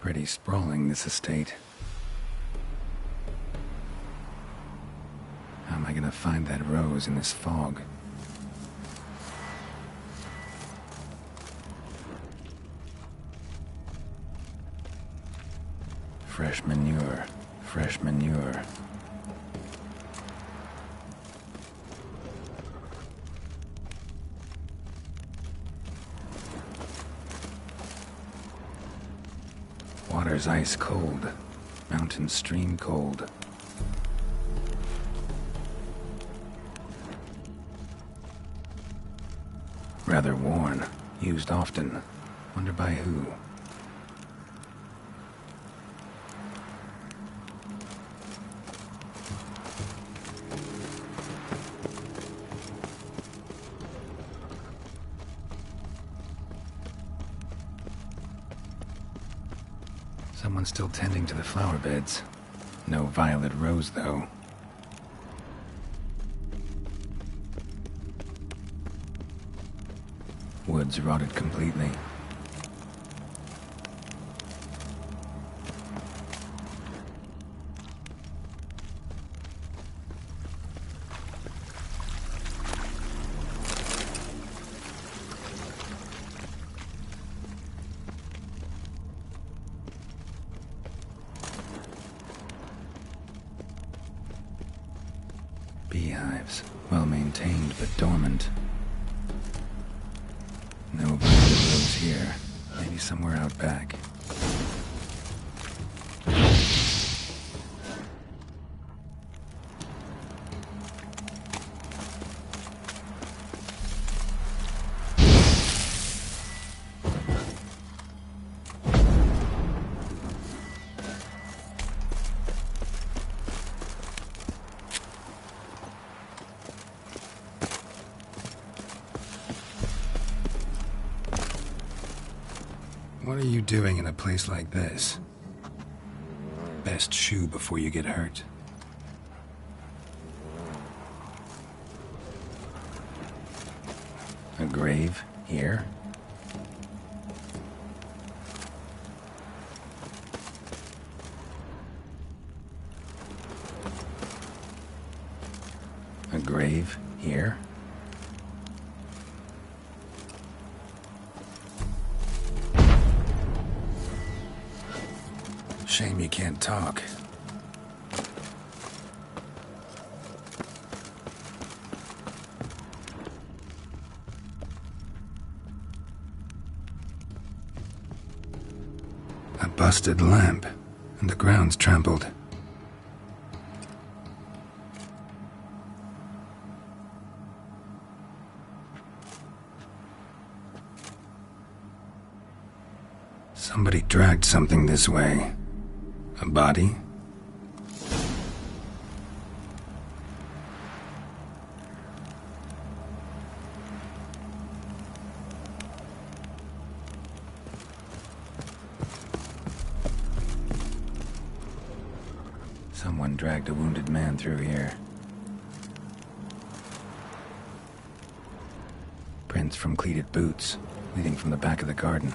Pretty sprawling, this estate. How am I gonna find that rose in this fog? Fresh manure, fresh manure. Water's ice cold, mountain stream cold. Rather worn, used often. Wonder by who? Someone's still tending to the flower beds. No violet rose, though. Woods rotted completely. Beehives, well maintained but dormant. No violet rose here. Maybe somewhere out back. What are you doing in a place like this? Best shoe before you get hurt. A grave here? A grave here? Shame you can't talk. A busted lamp, and the ground's trampled. Somebody dragged something this way. A body? Someone dragged a wounded man through here. Prints from cleated boots, leading from the back of the garden.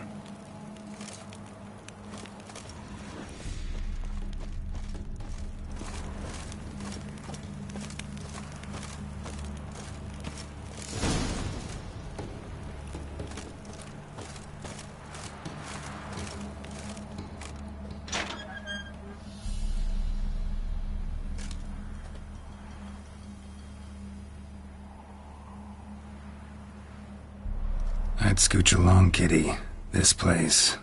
I'd scooch along, kitty. This place.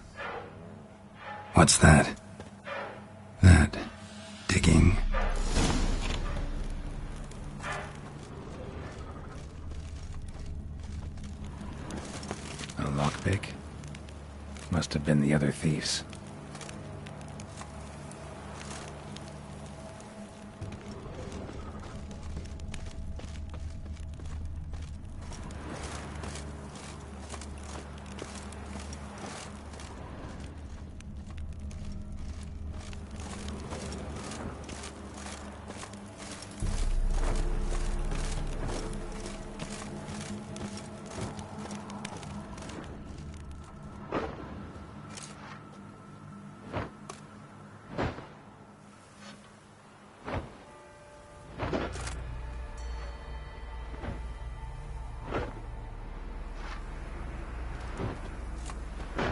What's that? That. Digging. A lockpick? Must have been the other thieves.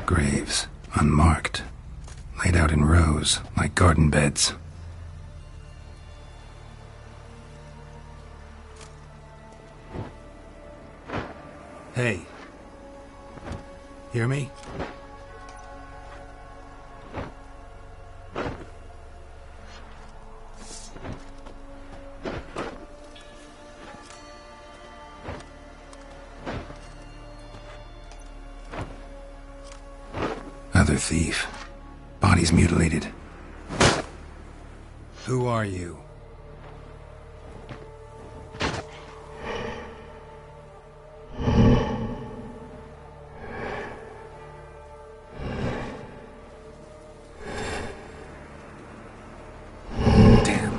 Graves, unmarked, laid out in rows, like garden beds. Hey. Hear me? Other thief. Body's mutilated. Who are you? Damn.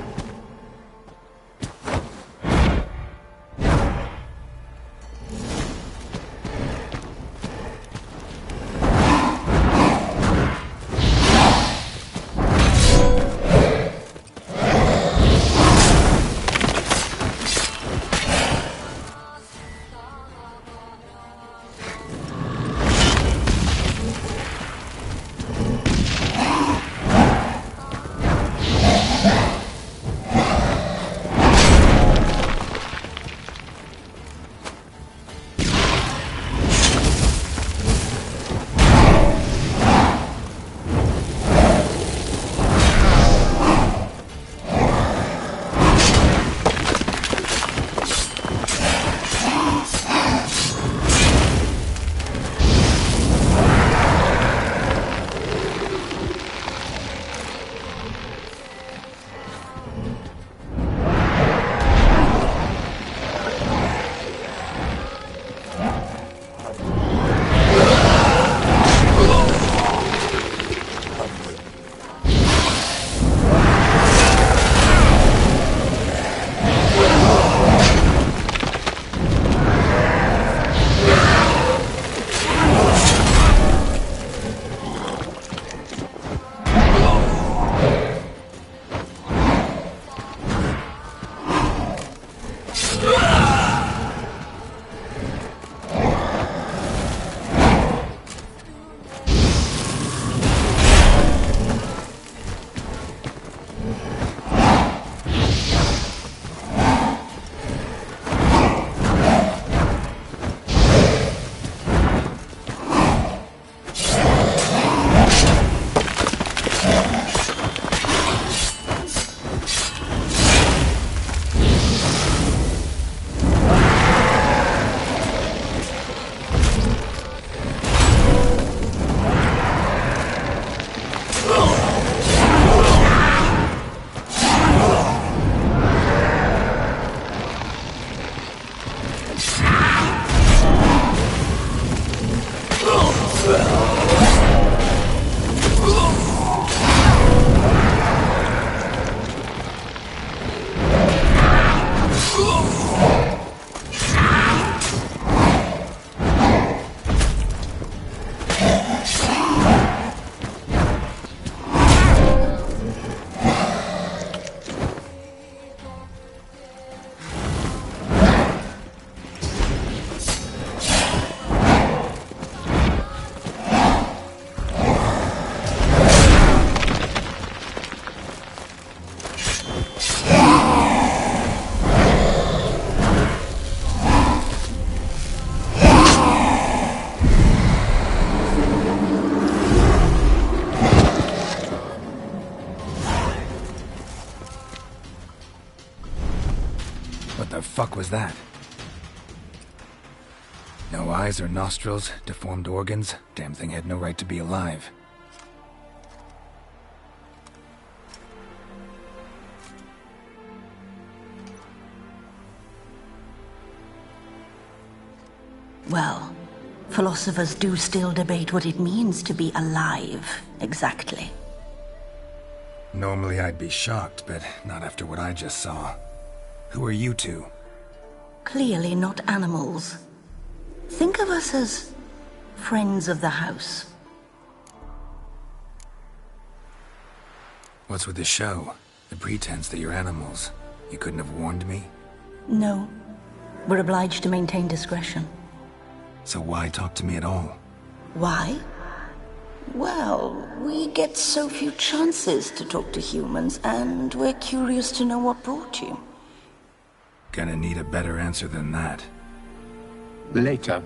What the fuck was that? No eyes or nostrils, deformed organs. Damn thing had no right to be alive. Well, philosophers do still debate what it means to be alive, exactly. Normally I'd be shocked, but not after what I just saw. Who are you two? Clearly not animals. Think of us as friends of the house. What's with the show? The pretense that you're animals. You couldn't have warned me? No. We're obliged to maintain discretion. So why talk to me at all? Why? Well, we get so few chances to talk to humans, and we're curious to know what brought you. Gonna need a better answer than that. Later.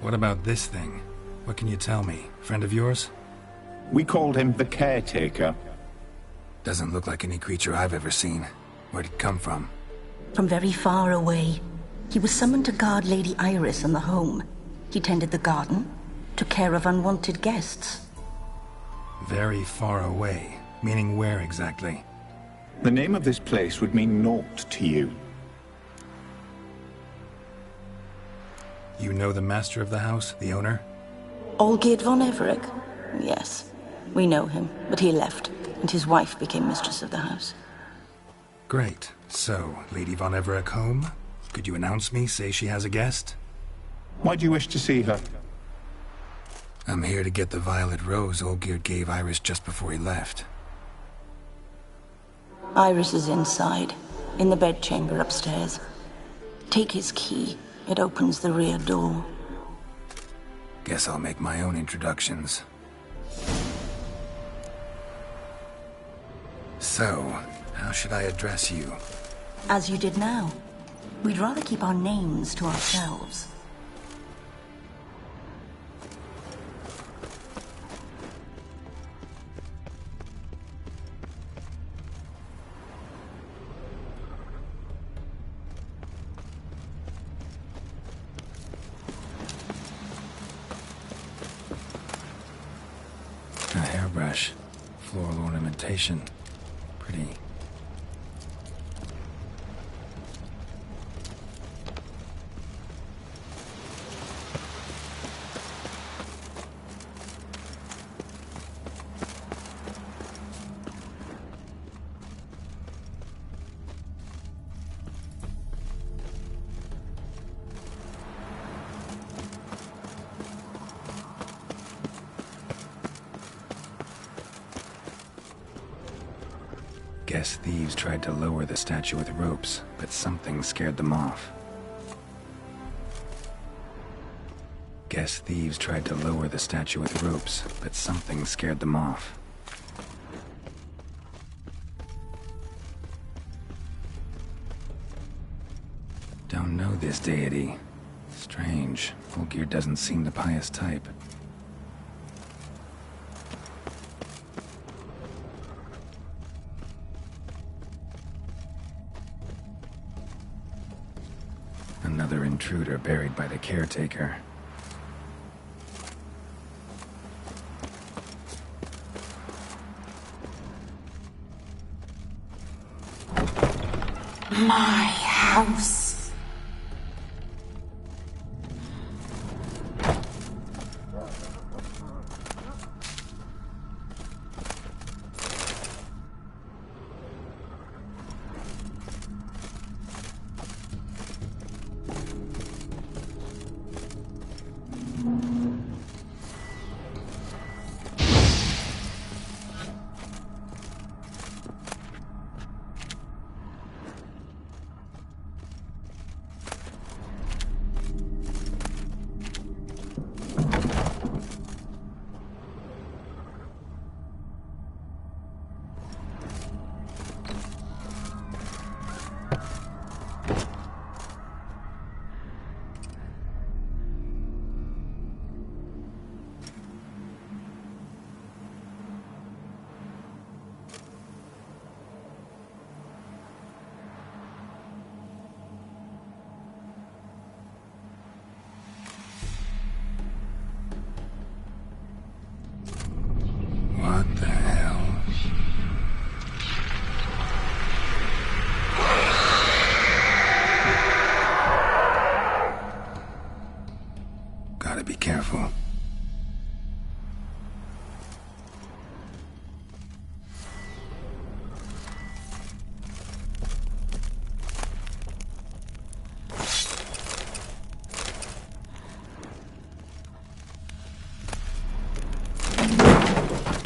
What about this thing? What can you tell me? Friend of yours? We called him the Caretaker. Doesn't look like any creature I've ever seen. Where'd it come from? From very far away. He was summoned to guard Lady Iris and the home. He tended the garden, took care of unwanted guests. Very far away. Meaning where exactly? The name of this place would mean naught to you. You know the master of the house, the owner? Olgierd von Everec? Yes, we know him, but he left, and his wife became mistress of the house. Great. So, Lady von Everec home? Could you announce me, say she has a guest? Why do you wish to see her? I'm here to get the violet rose Olgierd gave Iris just before he left. Iris is inside, in the bedchamber upstairs. Take his key. It opens the rear door. Guess I'll make my own introductions. So, how should I address you? As you did now. We'd rather keep our names to ourselves. A hairbrush. Floral ornamentation. Pretty. Guess thieves tried to lower the statue with ropes, but something scared them off. Guess thieves tried to lower the statue with ropes, but something scared them off. Don't know this deity. Strange. Olgierd doesn't seem the pious type. Another intruder buried by the caretaker. My house. What the hell? Gotta be careful.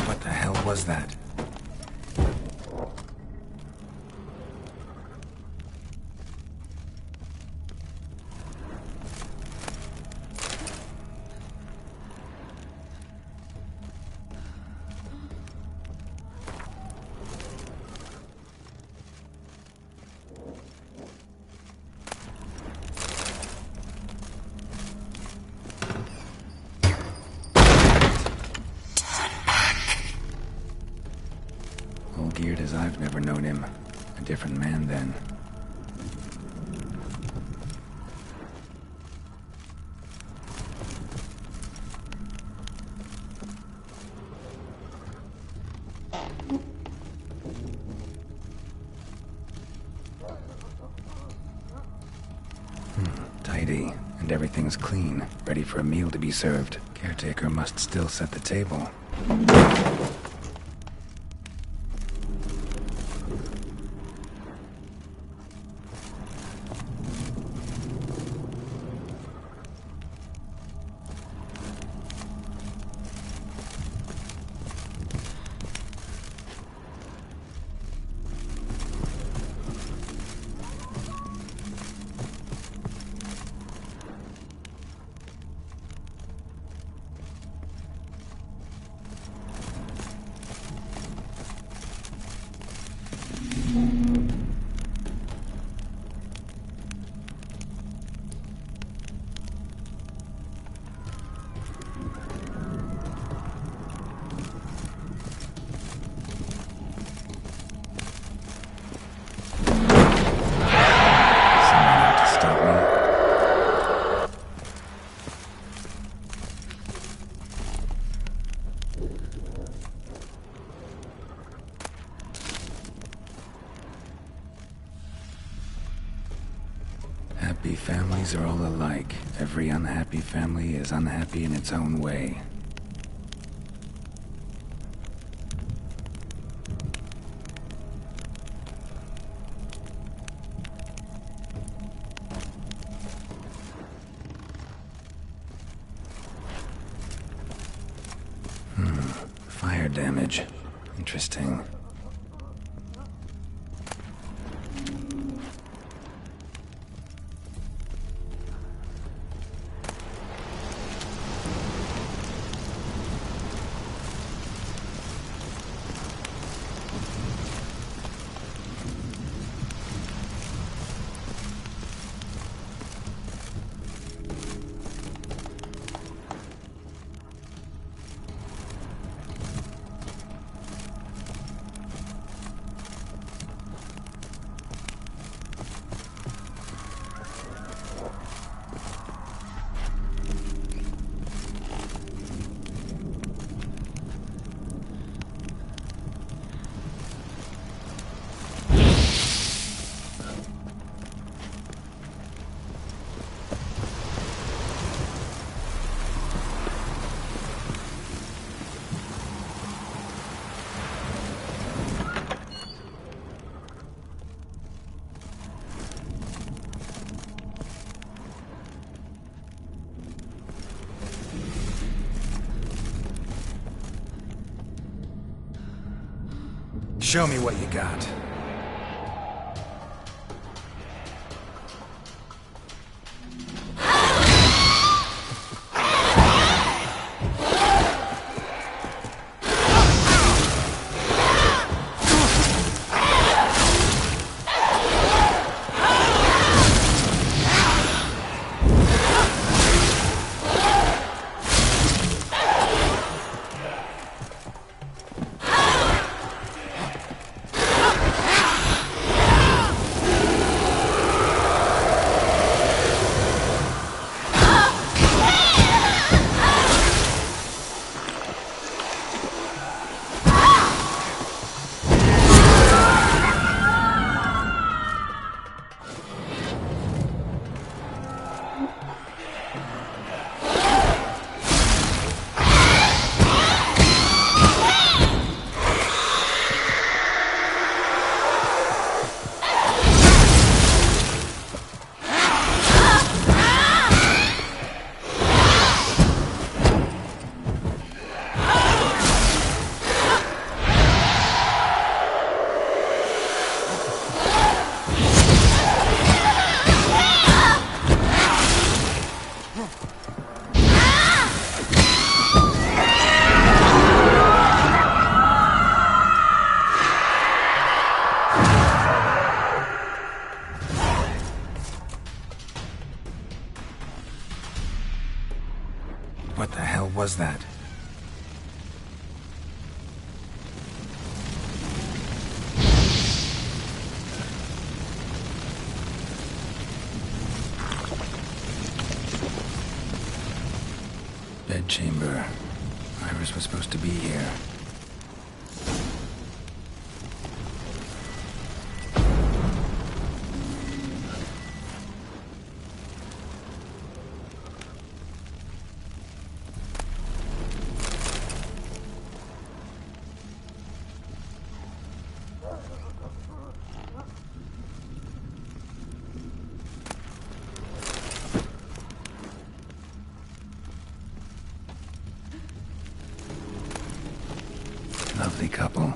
What the hell was that? dog-eared as I've never known him. A different man then. Tidy, and everything's clean, ready for a meal to be served. Caretaker must still set the table. Happy families are all alike. Every unhappy family is unhappy in its own way. Fire damage. Interesting. Show me what you got. What the hell was that? bedchamber. Iris was supposed to be here. Lovely couple.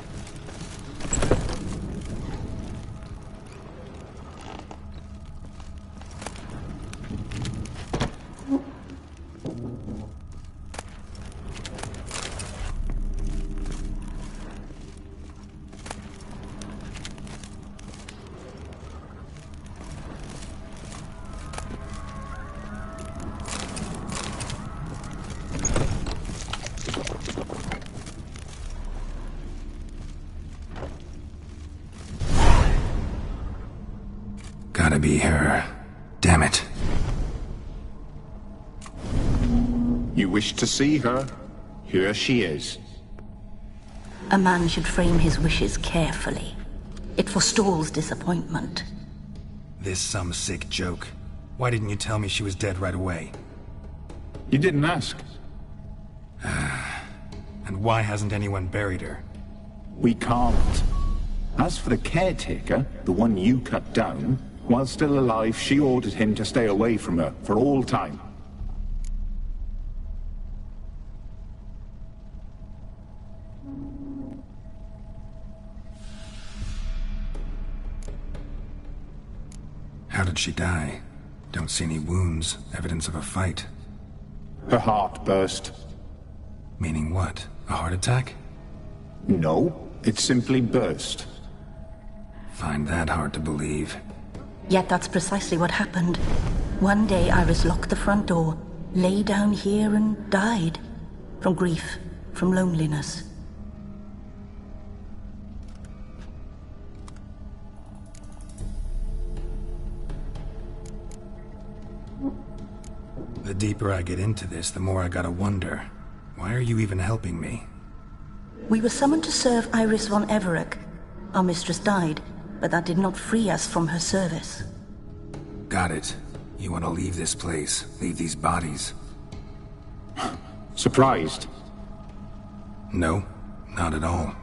Gotta be her. Damn it. You wish to see her? Here she is. A man should frame his wishes carefully. It forestalls disappointment. This some sick joke. Why didn't you tell me she was dead right away? You didn't ask. And why hasn't anyone buried her? We can't. As for the caretaker, the one you cut down, while still alive, she ordered him to stay away from her for all time. How did she die? Don't see any wounds, evidence of a fight. Her heart burst. Meaning what? A heart attack? No, it simply burst. Find that hard to believe. Yet that's precisely what happened. One day Iris locked the front door, lay down here and died. From grief, from loneliness. The deeper I get into this, the more I gotta wonder. Why are you even helping me? We were summoned to serve Iris von Everec. Our mistress died, but that did not free us from her service. Got it. You want to leave this place, leave these bodies? Surprised? No, not at all.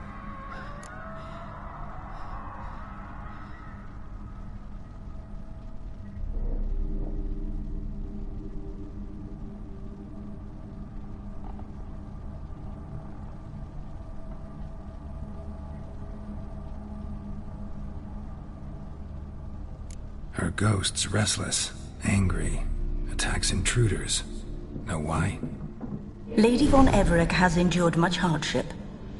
Her ghost's restless, angry, attacks intruders. Know why? Lady von Everec has endured much hardship.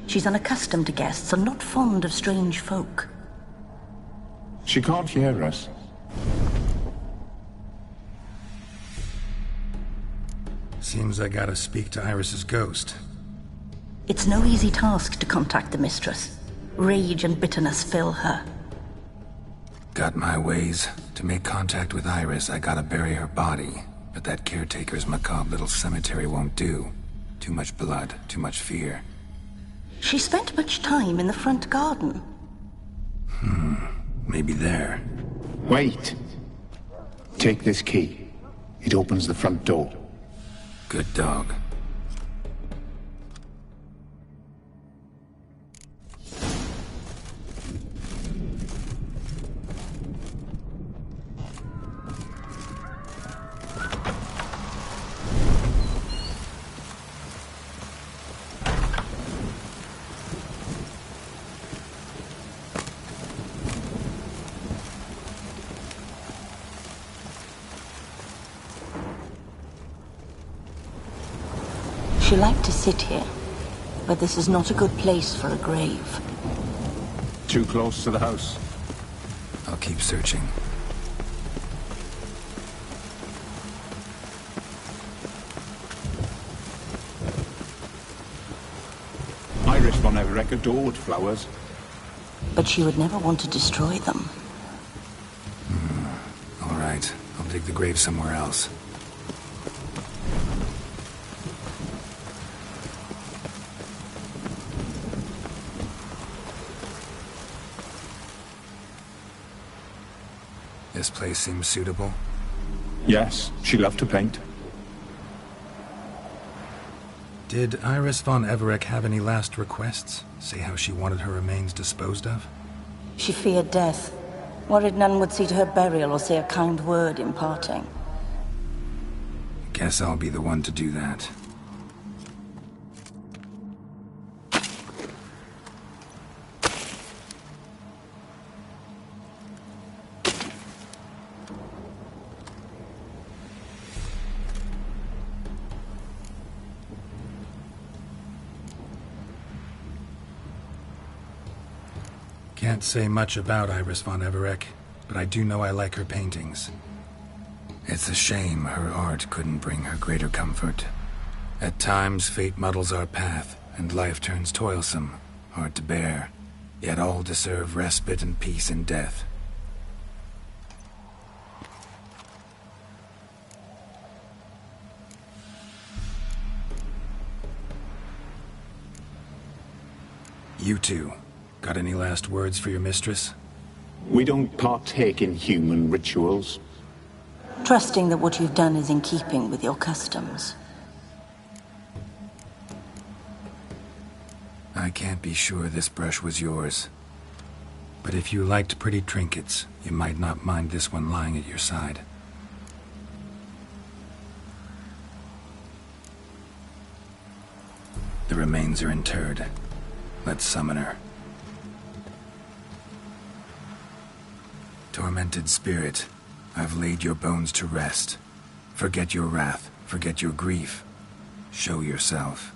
She's unaccustomed to guests and not fond of strange folk. She can't hear us. Seems I gotta speak to Iris's ghost. It's no easy task to contact the mistress. Rage and bitterness fill her. Got my ways. To make contact with Iris, I gotta bury her body. But that caretaker's macabre little cemetery won't do. Too much blood, too much fear. She spent much time in the front garden. Maybe there. Wait. Take this key. It opens the front door. Good dog. She liked to sit here, but this is not a good place for a grave. Too close to the house. I'll keep searching. Iris von Everec adored flowers. But she would never want to destroy them. All right, I'll dig the grave somewhere else. This place seems suitable. Yes, she loved to paint. Did Iris von Everec have any last requests? Say how she wanted her remains disposed of? She feared death. Worried none would see to her burial or say a kind word in parting. Guess I'll be the one to do that. Can't say much about Iris von Everec, but I do know I like her paintings. It's a shame her art couldn't bring her greater comfort. At times, fate muddles our path, and life turns toilsome, hard to bear. Yet all deserve respite and peace in death. You two, got any last words for your mistress? We don't partake in human rituals. Trusting that what you've done is in keeping with your customs. I can't be sure this brush was yours. But if you liked pretty trinkets, you might not mind this one lying at your side. The remains are interred. Let's summon her. Tormented spirit, I've laid your bones to rest. Forget your wrath, forget your grief. Show yourself.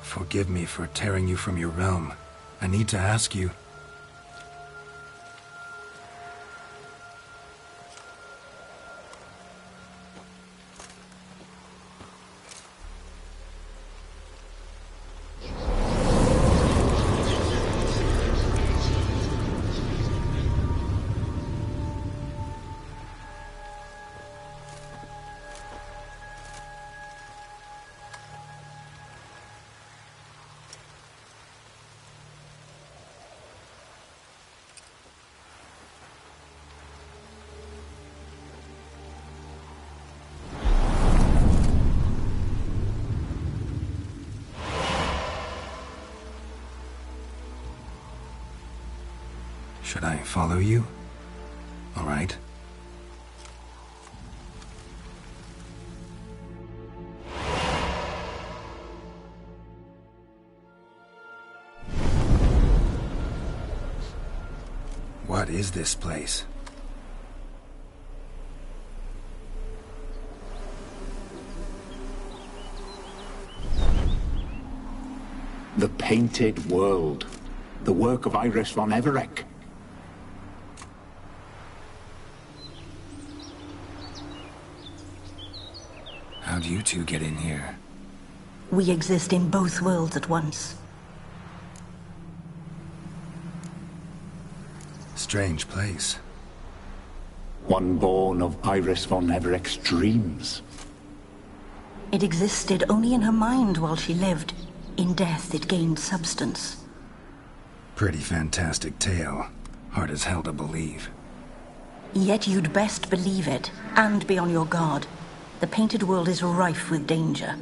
Forgive me for tearing you from your realm. I need to ask you. Should I follow you? All right. What is this place? The Painted World. The work of Iris von Everec. How'd you two get in here? We exist in both worlds at once. Strange place. One born of Iris von Everec's dreams. It existed only in her mind while she lived. In death, it gained substance. Pretty fantastic tale. Hard as hell to believe. Yet you'd best believe it, and be on your guard. The Painted World is rife with danger.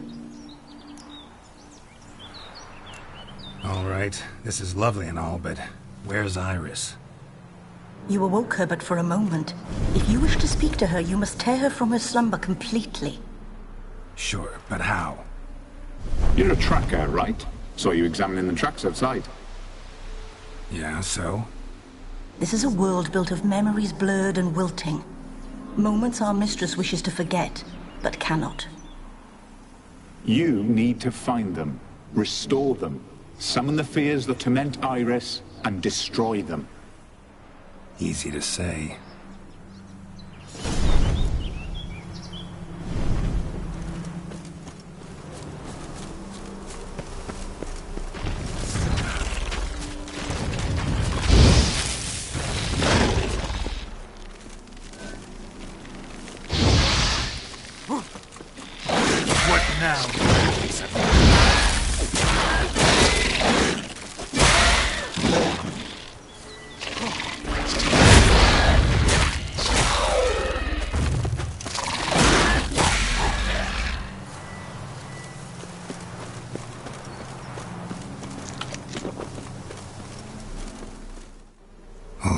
All right, this is lovely and all, but where's Iris? You awoke her but for a moment. If you wish to speak to her, you must tear her from her slumber completely. Sure, but how? You're a tracker, right? Saw you examining the tracks outside. Yeah, so? This is a world built of memories blurred and wilting. Moments our mistress wishes to forget, but cannot. You need to find them, restore them, summon the fears that torment Iris, and destroy them. Easy to say.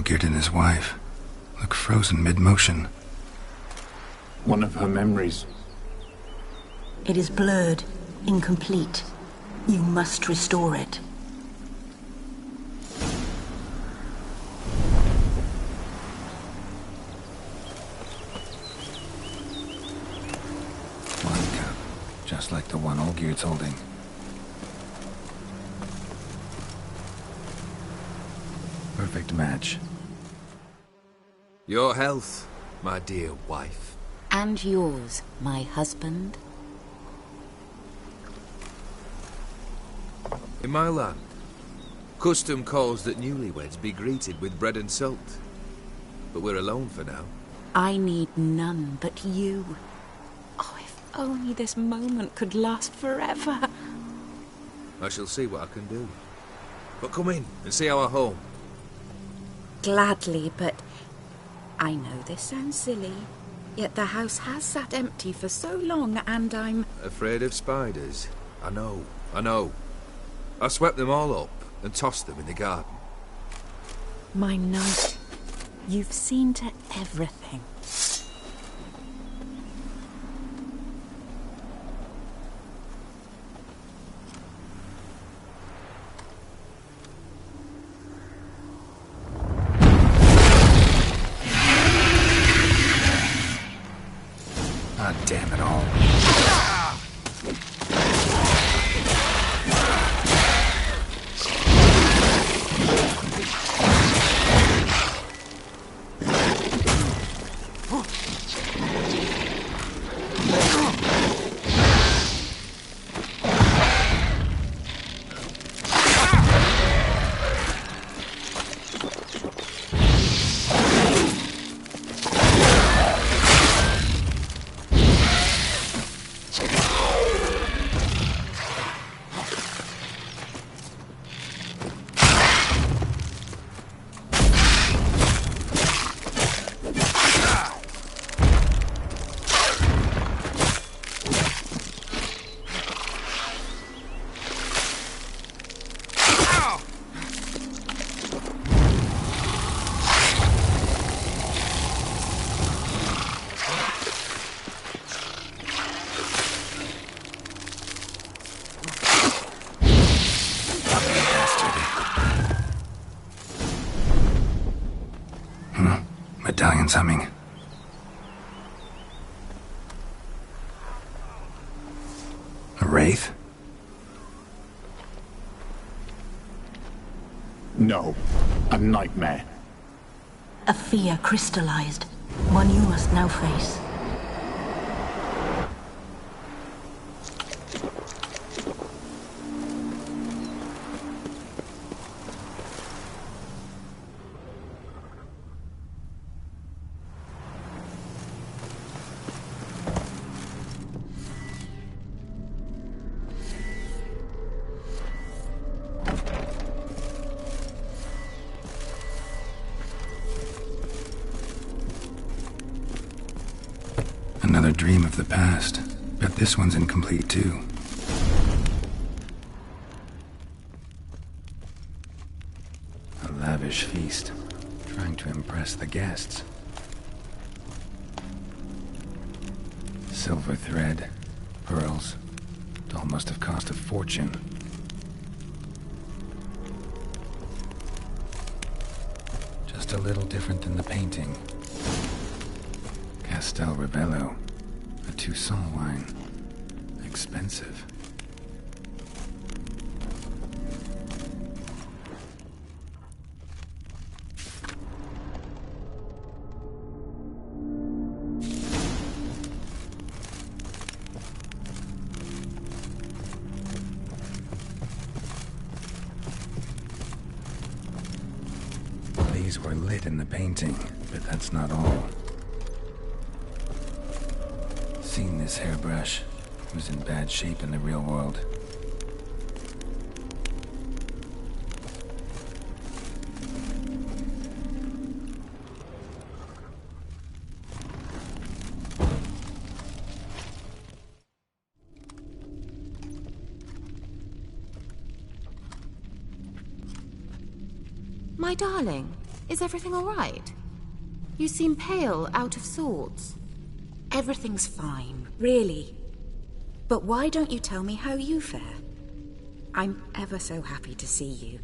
Olgierd and his wife look frozen mid-motion. One of her memories. It is blurred, incomplete. You must restore it. One cup, just like the one Olgierd's holding. Perfect match. Your health, my dear wife. And yours, my husband. In my land, custom calls that newlyweds be greeted with bread and salt. But we're alone for now. I need none but you. Oh, if only this moment could last forever. I shall see what I can do. But come in and see our home. Gladly, but I know this sounds silly, yet the house has sat empty for so long and I'm... Afraid of spiders? I know. I swept them all up and tossed them in the garden. My knight, you've seen to everything. Ah, damn it all. Medallion's humming. A wraith? No, a nightmare. A fear crystallized, one you must now face. Another dream of the past. Bet this one's incomplete too. A lavish feast, trying to impress the guests. Silver thread, pearls. It all must have cost a fortune. Just a little different than the painting. Castel Rebello, a Toussaint wine. Expensive. These were lit in the painting, but that's not all. Seen this hairbrush. It was in bad shape in the real world. My darling, Is everything all right? You seem pale, out of sorts. Everything's fine, really. But why don't you tell me how you fare? I'm ever so happy to see you.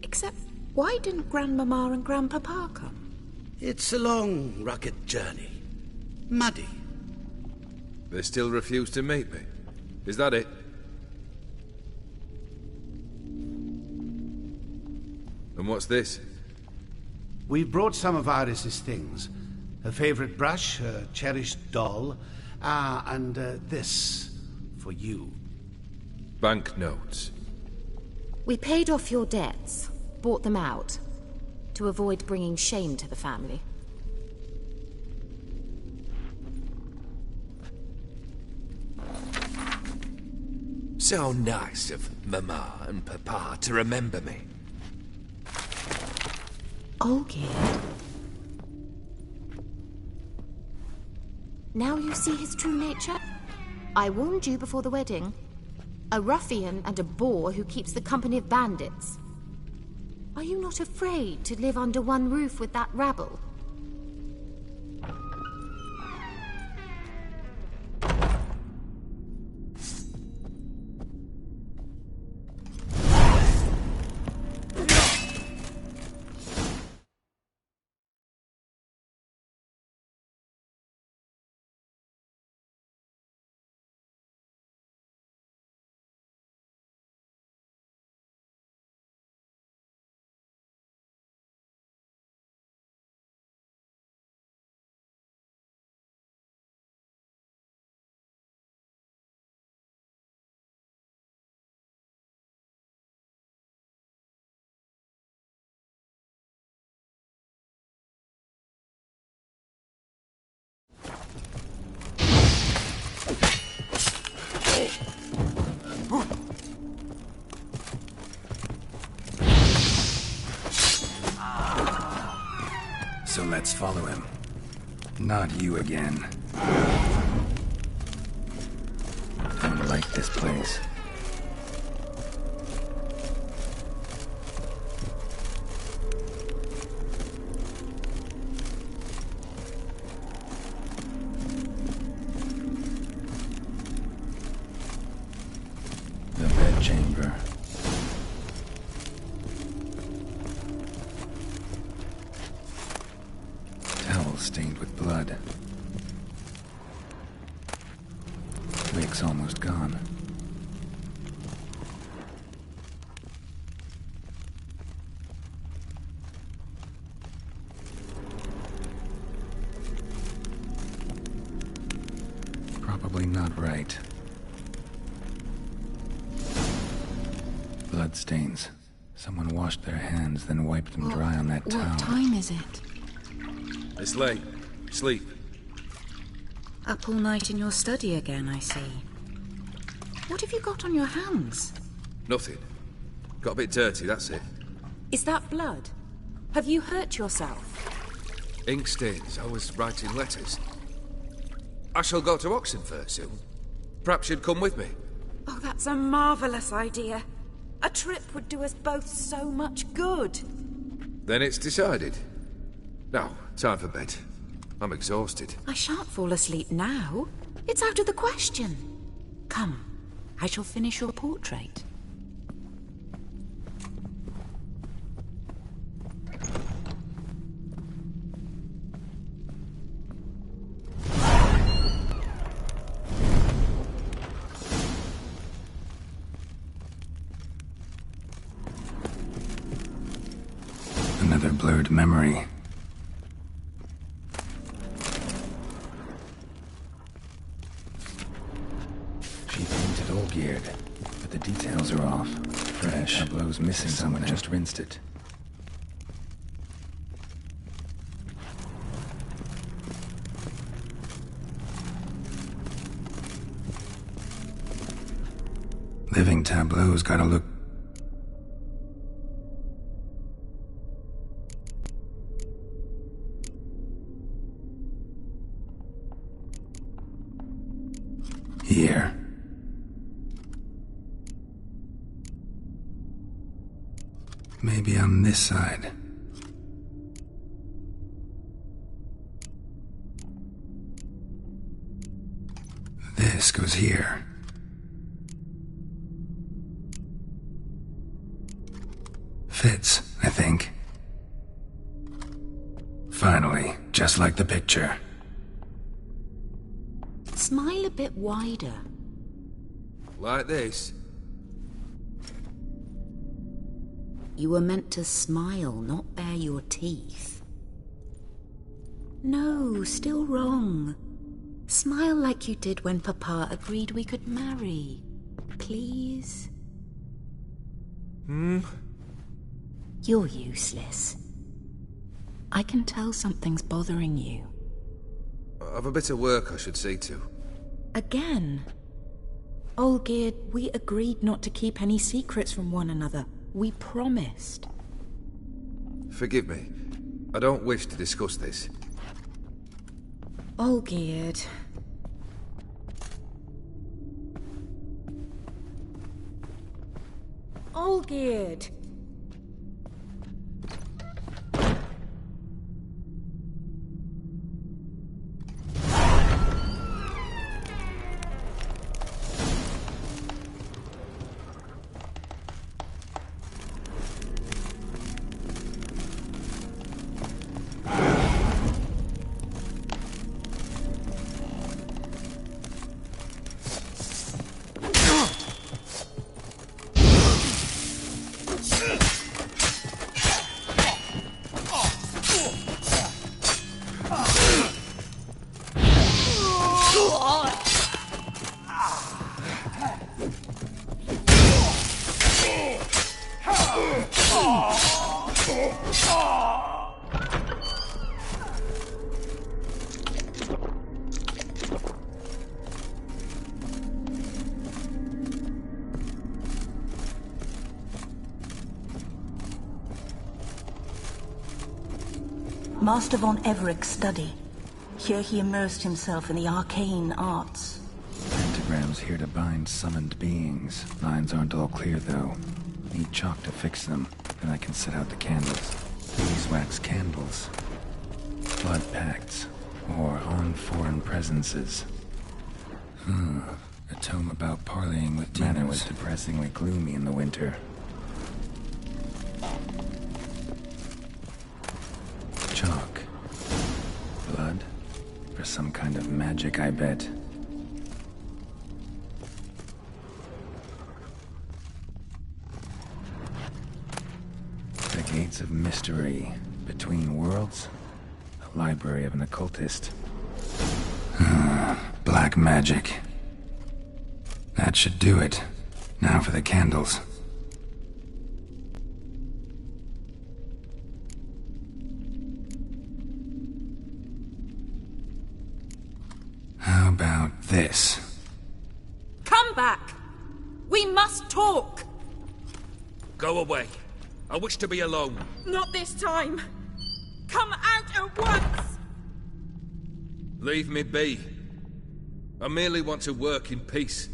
Except, why didn't Grandmama and Grandpapa come? It's a long, rugged journey. Muddy. They still refuse to meet me. Is that it? And what's this? We've brought some of Iris's things. Her favorite brush, her cherished doll, and this for you. Banknotes. We paid off your debts, bought them out, to avoid bringing shame to the family. So nice of Mama and Papa to remember me. Olgierd. Now you see his true nature? I warned you before the wedding. A ruffian and a boor who keeps the company of bandits. Are you not afraid to live under one roof with that rabble? So let's follow him. Not you again. Don't like this place. The bedchamber. Towel stained with blood. Wig's almost gone. Probably not right. Blood stains. Someone washed their hands, then wiped them dry on that towel. What time is it? It's late. Sleep. Up all night in your study again, I see. What have you got on your hands? Nothing. Got a bit dirty, that's it. Is that blood? Have you hurt yourself? Ink stains. I was writing letters. I shall go to Oxenfurt soon. Perhaps you'd come with me. Oh, that's a marvellous idea. A trip would do us both so much good. Then it's decided. Now, time for bed. I'm exhausted. I shan't fall asleep now. It's out of the question. Come, I shall finish your portrait. Another blurred memory. She painted Olgierd, but the details are off. Fresh. Tableau's missing. Someone just rinsed it. Living tableau's gotta look... Here. Maybe on this side. this goes here. Fits, I think. Finally, just like the picture. Smile a bit wider. Like this? You were meant to smile, not bare your teeth. No, still wrong. Smile like you did when Papa agreed we could marry. Please? You're useless. I can tell something's bothering you. I've a bit of work I should see to. Again? Olgierd, we agreed not to keep any secrets from one another. We promised. Forgive me. I don't wish to discuss this. Olgierd. Olgierd! Master von Evereck's study. Here he immersed himself in the arcane arts. Pentagrams here to bind summoned beings. Lines aren't all clear, though. Need chalk to fix them, then I can set out the candles. Beeswax candles. Blood pacts. Or on foreign presences. A tome about parleying with demons. Manor was depressingly gloomy in the winter. Chalk. Blood? For some kind of magic, I bet. The Gates of Mystery. Between Worlds? The library of an occultist. Black magic. That should do it. Now for the candles. How about this? Come back! We must talk! Go away. I wish to be alone. Not this time! Come out at once! Leave me be. I merely want to work in peace.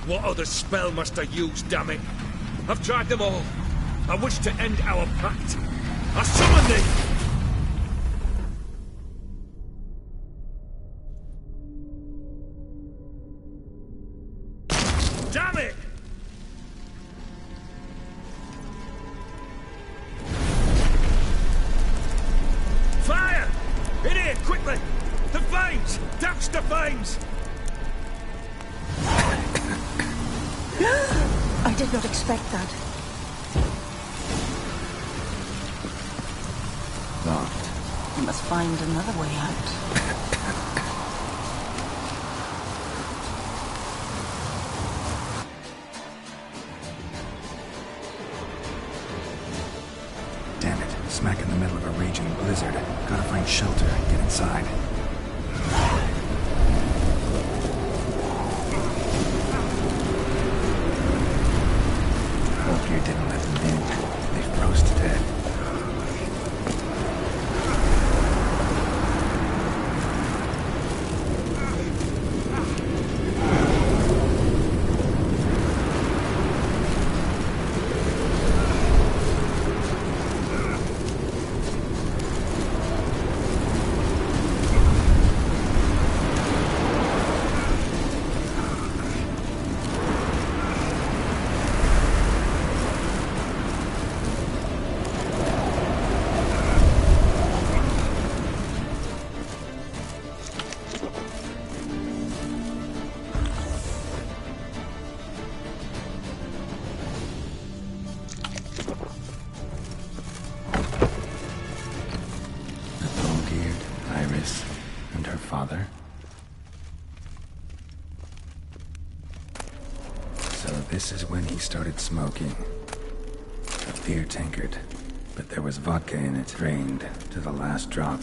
What other spell must I use, damn it? I've tried them all. I wish to end our pact. I summon thee! Damn it! Fire! In here, quickly! The flames! Douse the flames! I did not expect that. Locked. I must find another way out. Damn it. Smack in the middle of a raging blizzard. Gotta find shelter and get inside. Hope you didn't let them in. They froze to death. Father. So this is when he started smoking. A beer tankard, but there was vodka in it, drained to the last drop.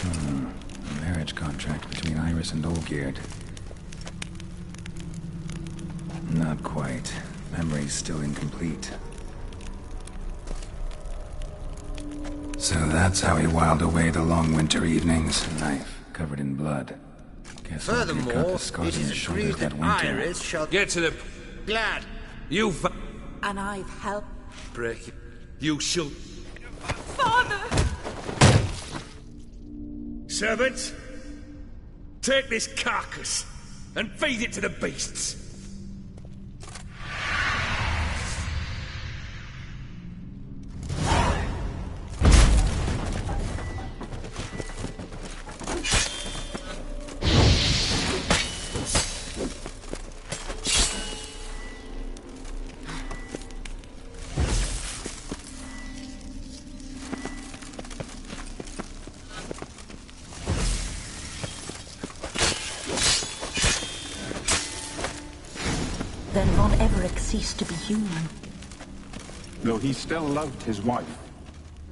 A marriage contract between Iris and Olgierd. Not quite. Memory's still incomplete. So that's how he whiled away the long winter evenings. A knife covered in blood. Guess Furthermore, got the scars it on is his shoulders agreed that that winter. Iris shall Get to the... glad. You And I've helped. break it. You shall... Father! Servants, take this carcass and feed it to the beasts. Then Von Everett ceased to be human. Though he still loved his wife.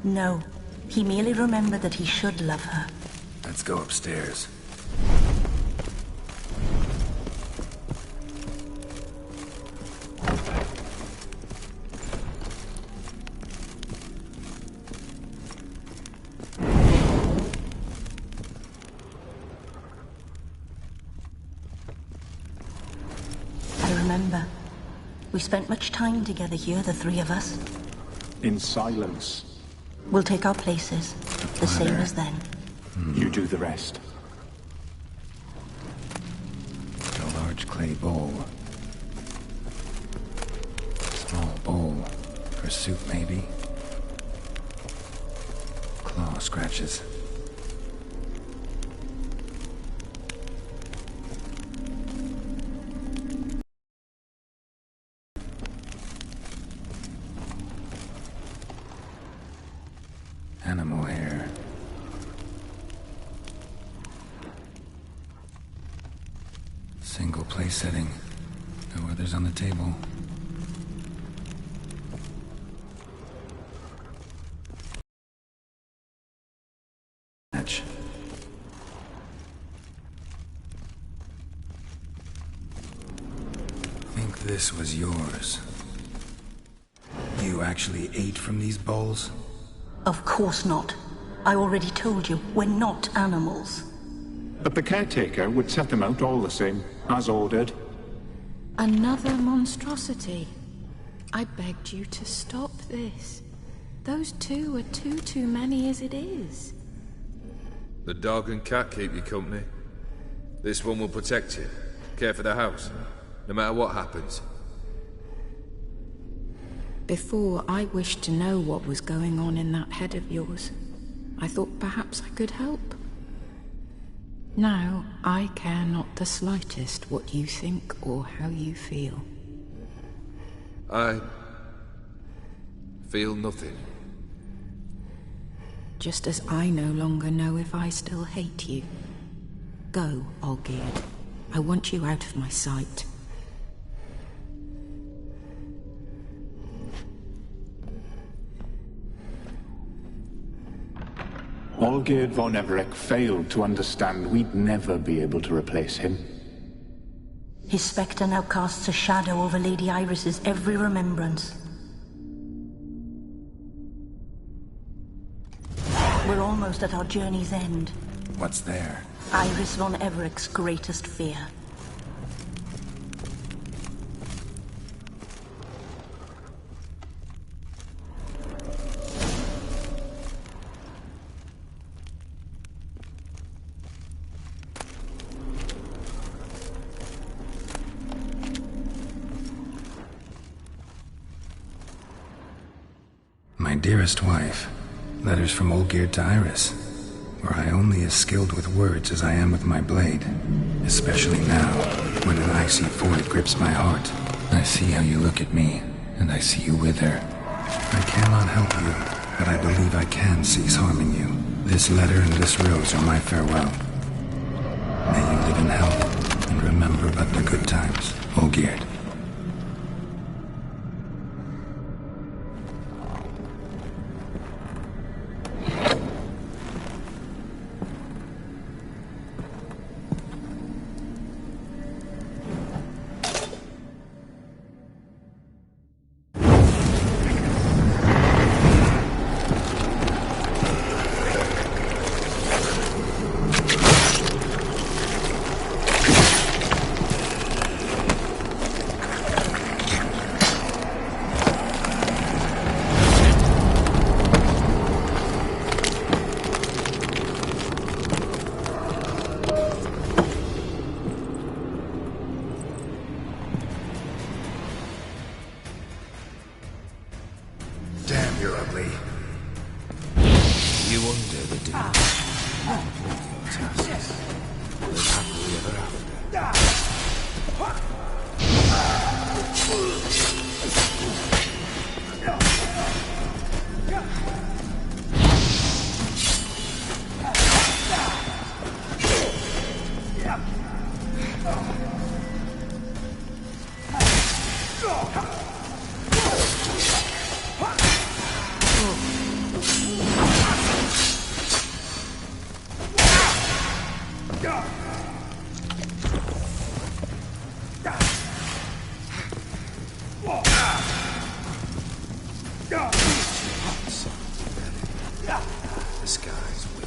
No, he merely remembered that he should love her. Let's go upstairs. I remember. We spent much time together here, the three of us. In silence. We'll take our places, the same as then. You do the rest. A large clay bowl. Small bowl. For soup, maybe? Claw scratches. Animal hair. Single place setting. No others on the table. Match. Think this was yours. You actually ate from these bowls? Of course not. I already told you, we're not animals. But the caretaker would set them out all the same, as ordered. Another monstrosity. I begged you to stop this. Those two are too many as it is. The dog and cat keep you company. This one will protect you. Care for the house, no matter what happens. Before, I wished to know what was going on in that head of yours. I thought perhaps I could help. Now, I care not the slightest what you think or how you feel. I feel nothing. Just as I no longer know if I still hate you. Go, Olgierd. I want you out of my sight. Olgierd von Everec failed to understand we'd never be able to replace him. His spectre now casts a shadow over Lady Iris's every remembrance. We're almost at our journey's end. What's there? Iris von Everec's greatest fear. My dearest wife, letters from Olgierd to Iris. Were I only as skilled with words as I am with my blade, especially now, when an icy void grips my heart. I see how you look at me, and I see you with her. I cannot help you, but I believe I can cease harming you. This letter and this rose are my farewell. May you live in health, and remember but the good times, Olgierd. Damn, you're ugly. You wonder the doom your tasks. Live happily ever after. The skies will.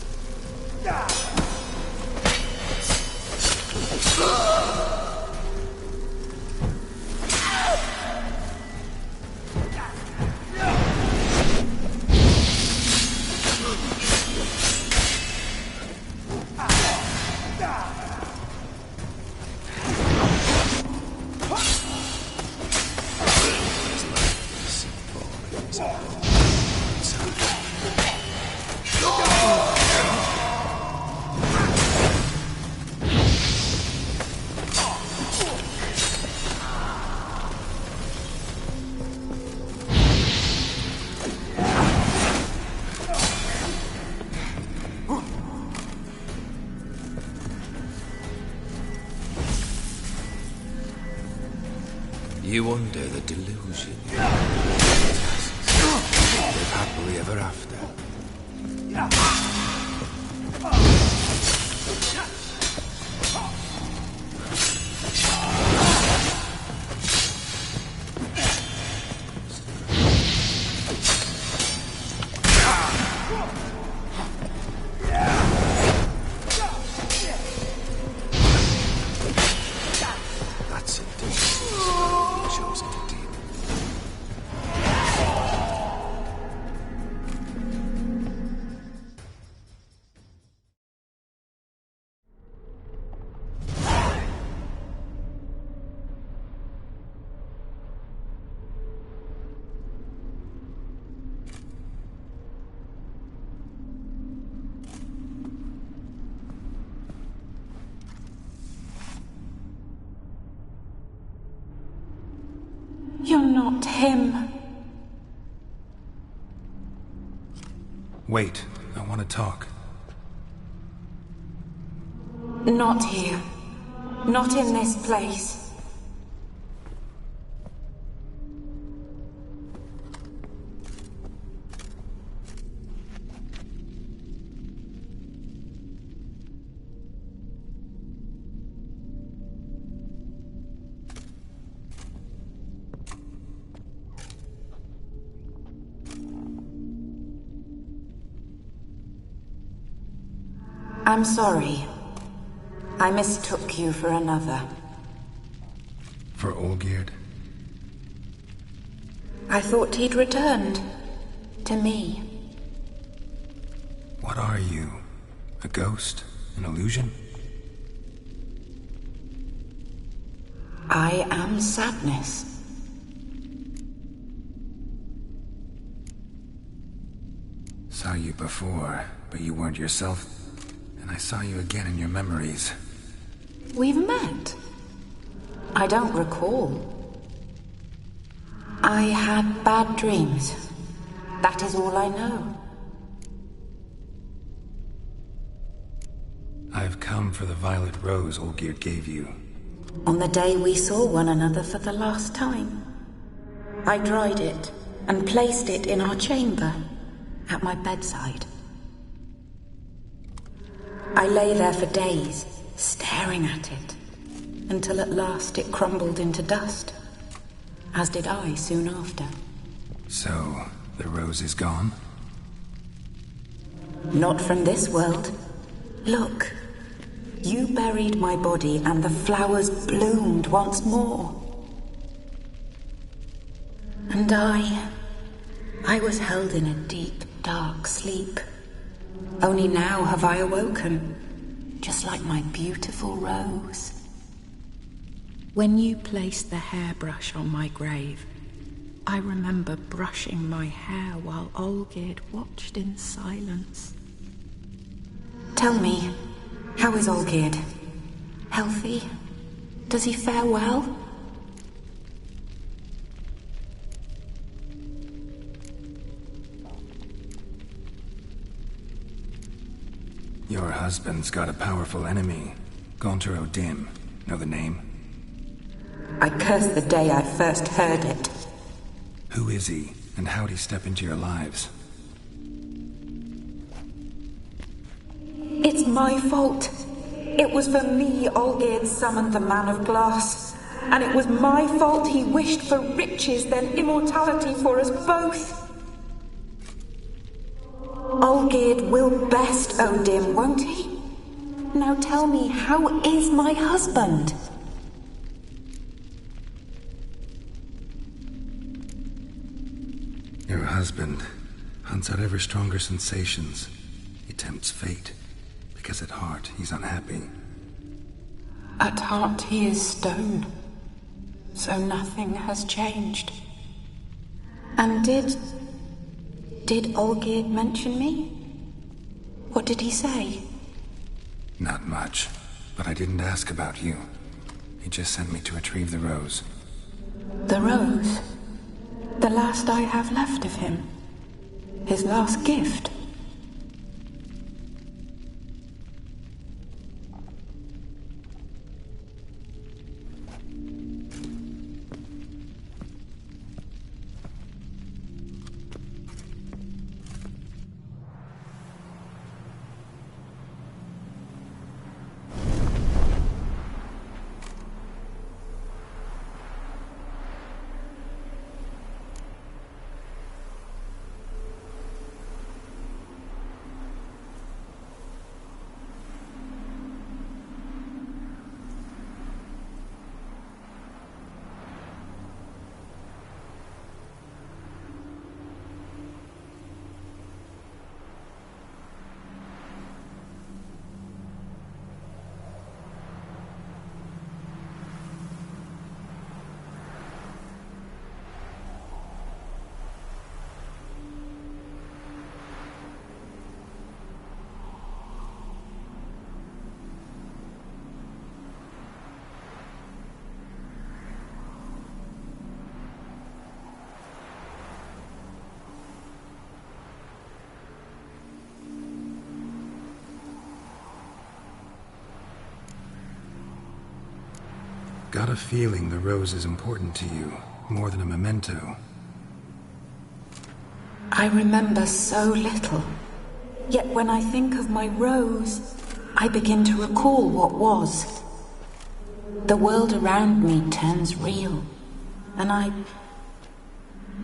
You wonder the delusion. Live happily ever after. That's it. Chosen to deep. You're not him. Wait, I want to talk. Not here. Not in this place. I'm sorry. I mistook you for another. For Olgierd? I thought he'd returned. To me. What are you? A ghost? An illusion? I am sadness. Saw you before, but you weren't yourself. And I saw you again in your memories. We've met. I don't recall. I had bad dreams. That is all I know. I've come for the violet rose Olgierd gave you. On the day we saw one another for the last time, I dried it and placed it in our chamber, at my bedside. I lay there for days, staring at it, until at last it crumbled into dust, as did I soon after. So, the rose is gone? Not from this world. Look, you buried my body and the flowers bloomed once more. And I was held in a deep, dark sleep. Only now have I awoken, just like my beautiful rose. When you placed the hairbrush on my grave, I remember brushing my hair while Olgierd watched in silence. Tell me, how is Olgierd? Healthy? Does he fare well? Your husband's got a powerful enemy. Gaunter O'Dim. Know the name? I curse the day I first heard it. Who is he, and how'd he step into your lives? It's my fault. It was for me Olgierd summoned the Man of Glass. And it was my fault he wished for riches, then immortality for us both. Olgierd will best O'Dim, won't he? Now tell me, how is my husband? Your husband hunts out ever stronger sensations. He tempts fate, because at heart he's unhappy. At heart he is stone, so nothing has changed. And did Olgierd mention me? What did he say? Not much, but I didn't ask about you. He just sent me to retrieve the rose. The rose? The last I have left of him? His last gift? Got a feeling the rose is important to you, more than a memento. I remember so little. Yet when I think of my rose, I begin to recall what was. The world around me turns real, and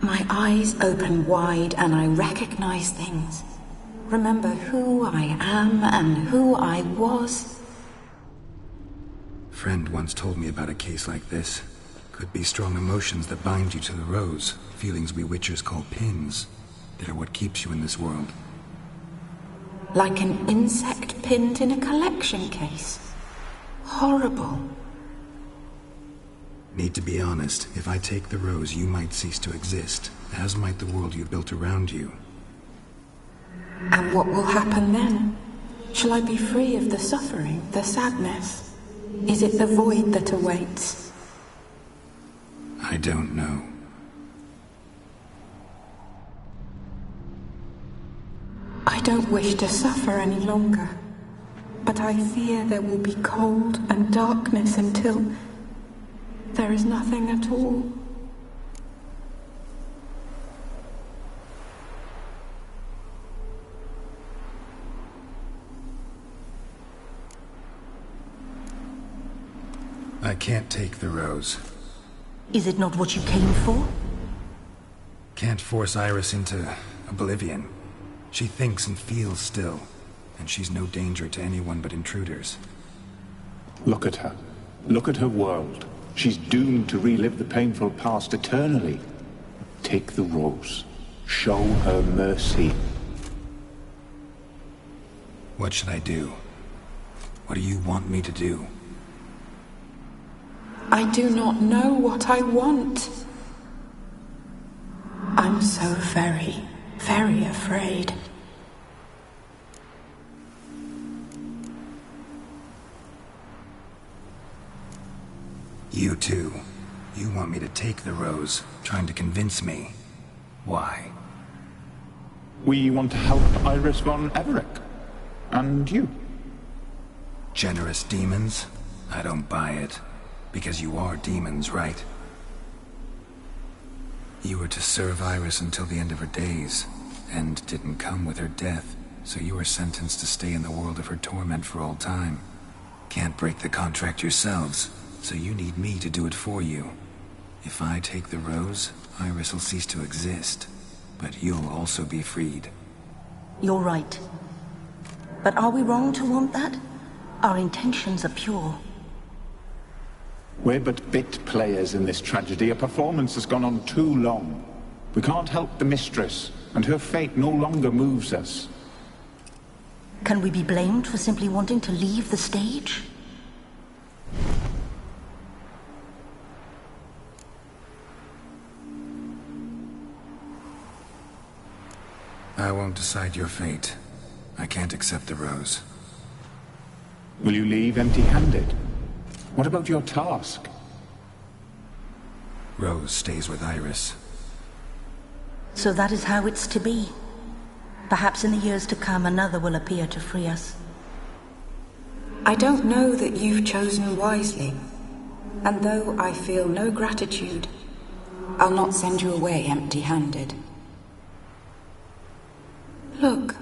my eyes open wide and I recognize things. Remember who I am and who I was. Friend once told me about a case like this. Could be strong emotions that bind you to the rose, feelings we witchers call pins. They're what keeps you in this world. Like an insect pinned in a collection case. Horrible. Need to be honest, if I take the rose, you might cease to exist, as might the world you built around you. And what will happen then? Shall I be free of the suffering, the sadness? Is it the void that awaits? I don't know. I don't wish to suffer any longer, but I fear there will be cold and darkness until there is nothing at all. I can't take the rose. Is it not what you came for? Can't force Iris into oblivion. She thinks and feels still, and she's no danger to anyone but intruders. Look at her. Look at her world. She's doomed to relive the painful past eternally. Take the rose. Show her mercy. What should I do? What do you want me to do? I do not know what I want. I'm so very, very afraid. You too. You want me to take the rose, trying to convince me. Why? We want to help Iris von Everec. And you. Generous demons? I don't buy it. Because you are demons, right? You were to serve Iris until the end of her days. End didn't come with her death, so you were sentenced to stay in the world of her torment for all time. Can't break the contract yourselves, so you need me to do it for you. If I take the rose, Iris will cease to exist, but you'll also be freed. You're right. But are we wrong to want that? Our intentions are pure. We're but bit players in this tragedy. A performance has gone on too long. We can't help the mistress, and her fate no longer moves us. Can we be blamed for simply wanting to leave the stage? I won't decide your fate. I can't accept the rose. Will you leave empty-handed? What about your task? Rose stays with Iris. So that is how it's to be. Perhaps in the years to come another will appear to free us. I don't know that you've chosen wisely, and though I feel no gratitude, I'll not send you away empty-handed. Look,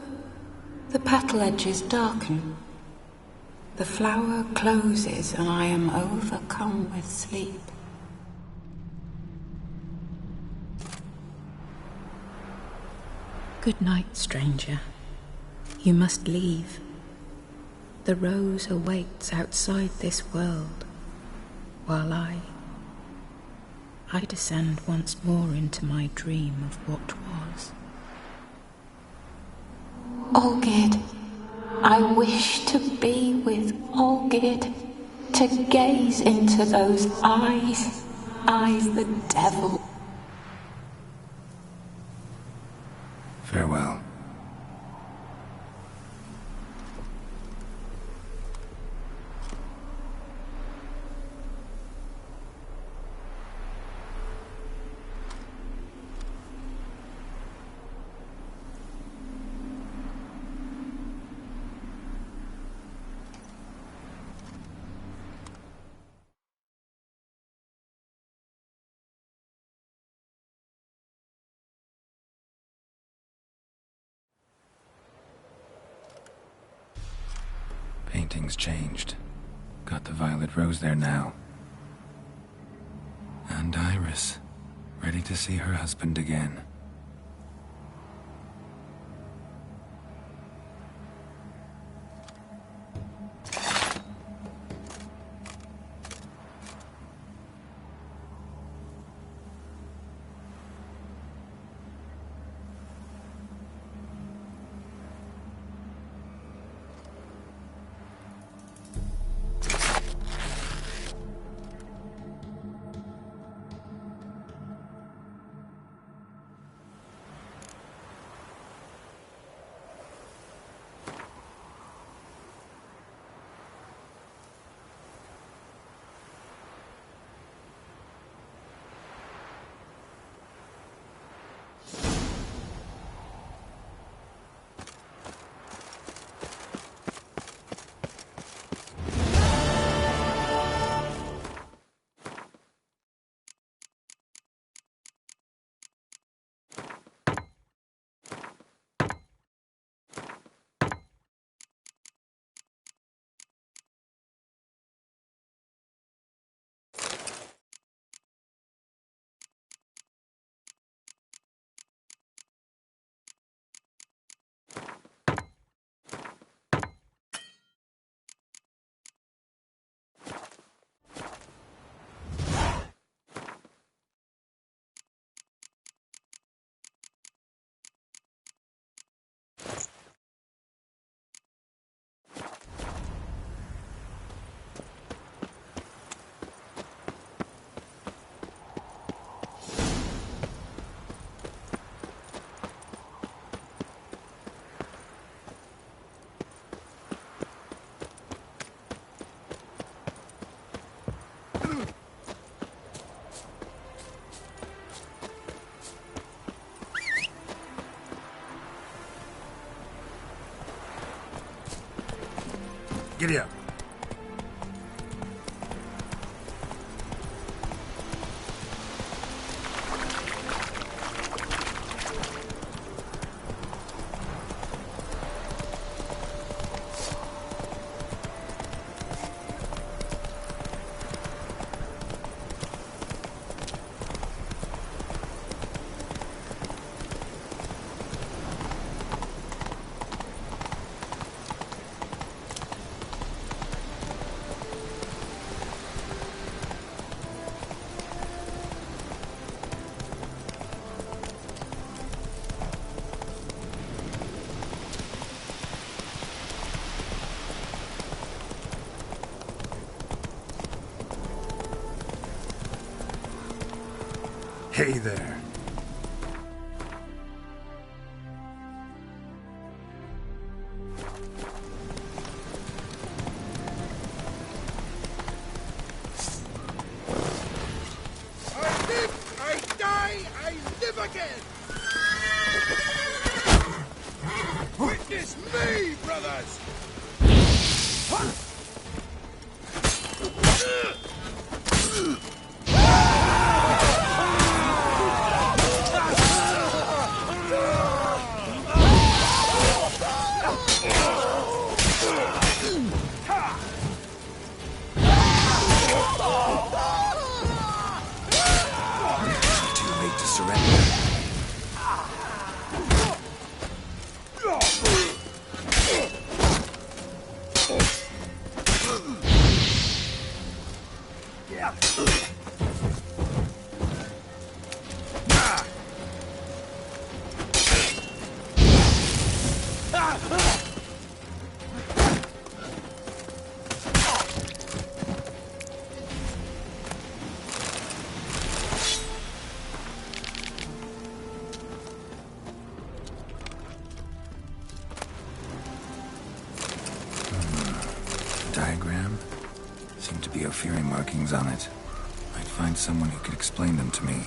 the petal edges darken. The flower closes and I am overcome with sleep. Good night, stranger. You must leave. The rose awaits outside this world, while I descend once more into my dream of what was. Olgid, I wish to be with Olgid, to gaze into those eyes the devil. Farewell. Everything's changed. Got the Violet Rose there now. And Iris, ready to see her husband again. Giddy up. Hey there. I live, I die, I live again! Witness me, brothers! Diagram? Seemed to be Ophiri markings on it. I'd find someone who could explain them to me.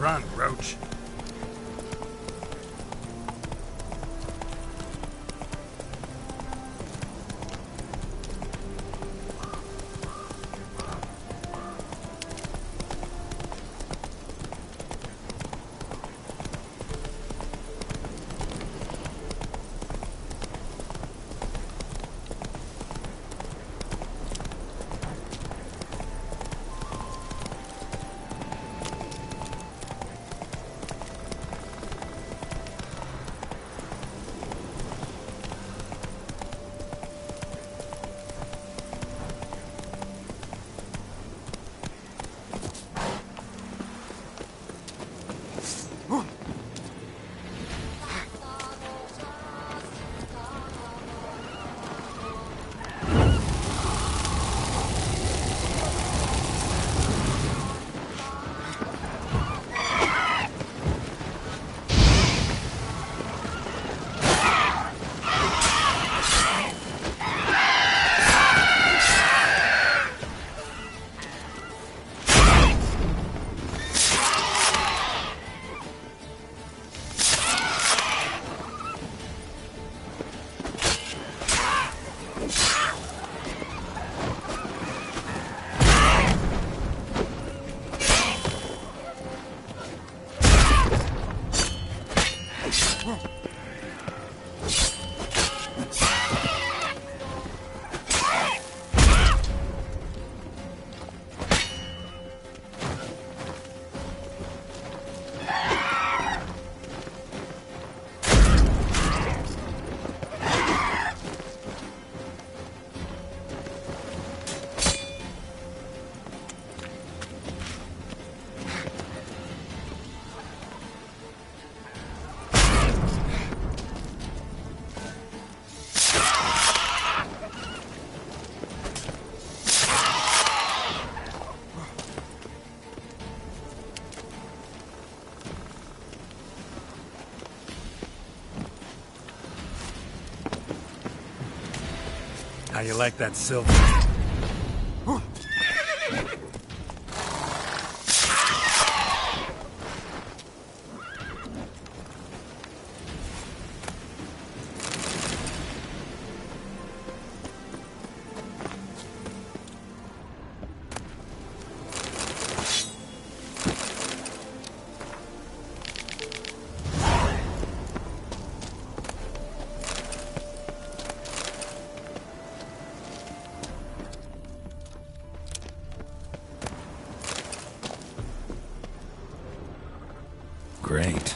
front, Roach. How you like that silver? Great.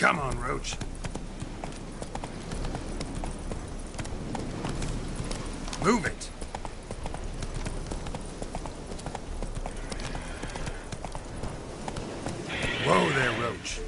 Come on, Roach. Move it. Whoa there, Roach.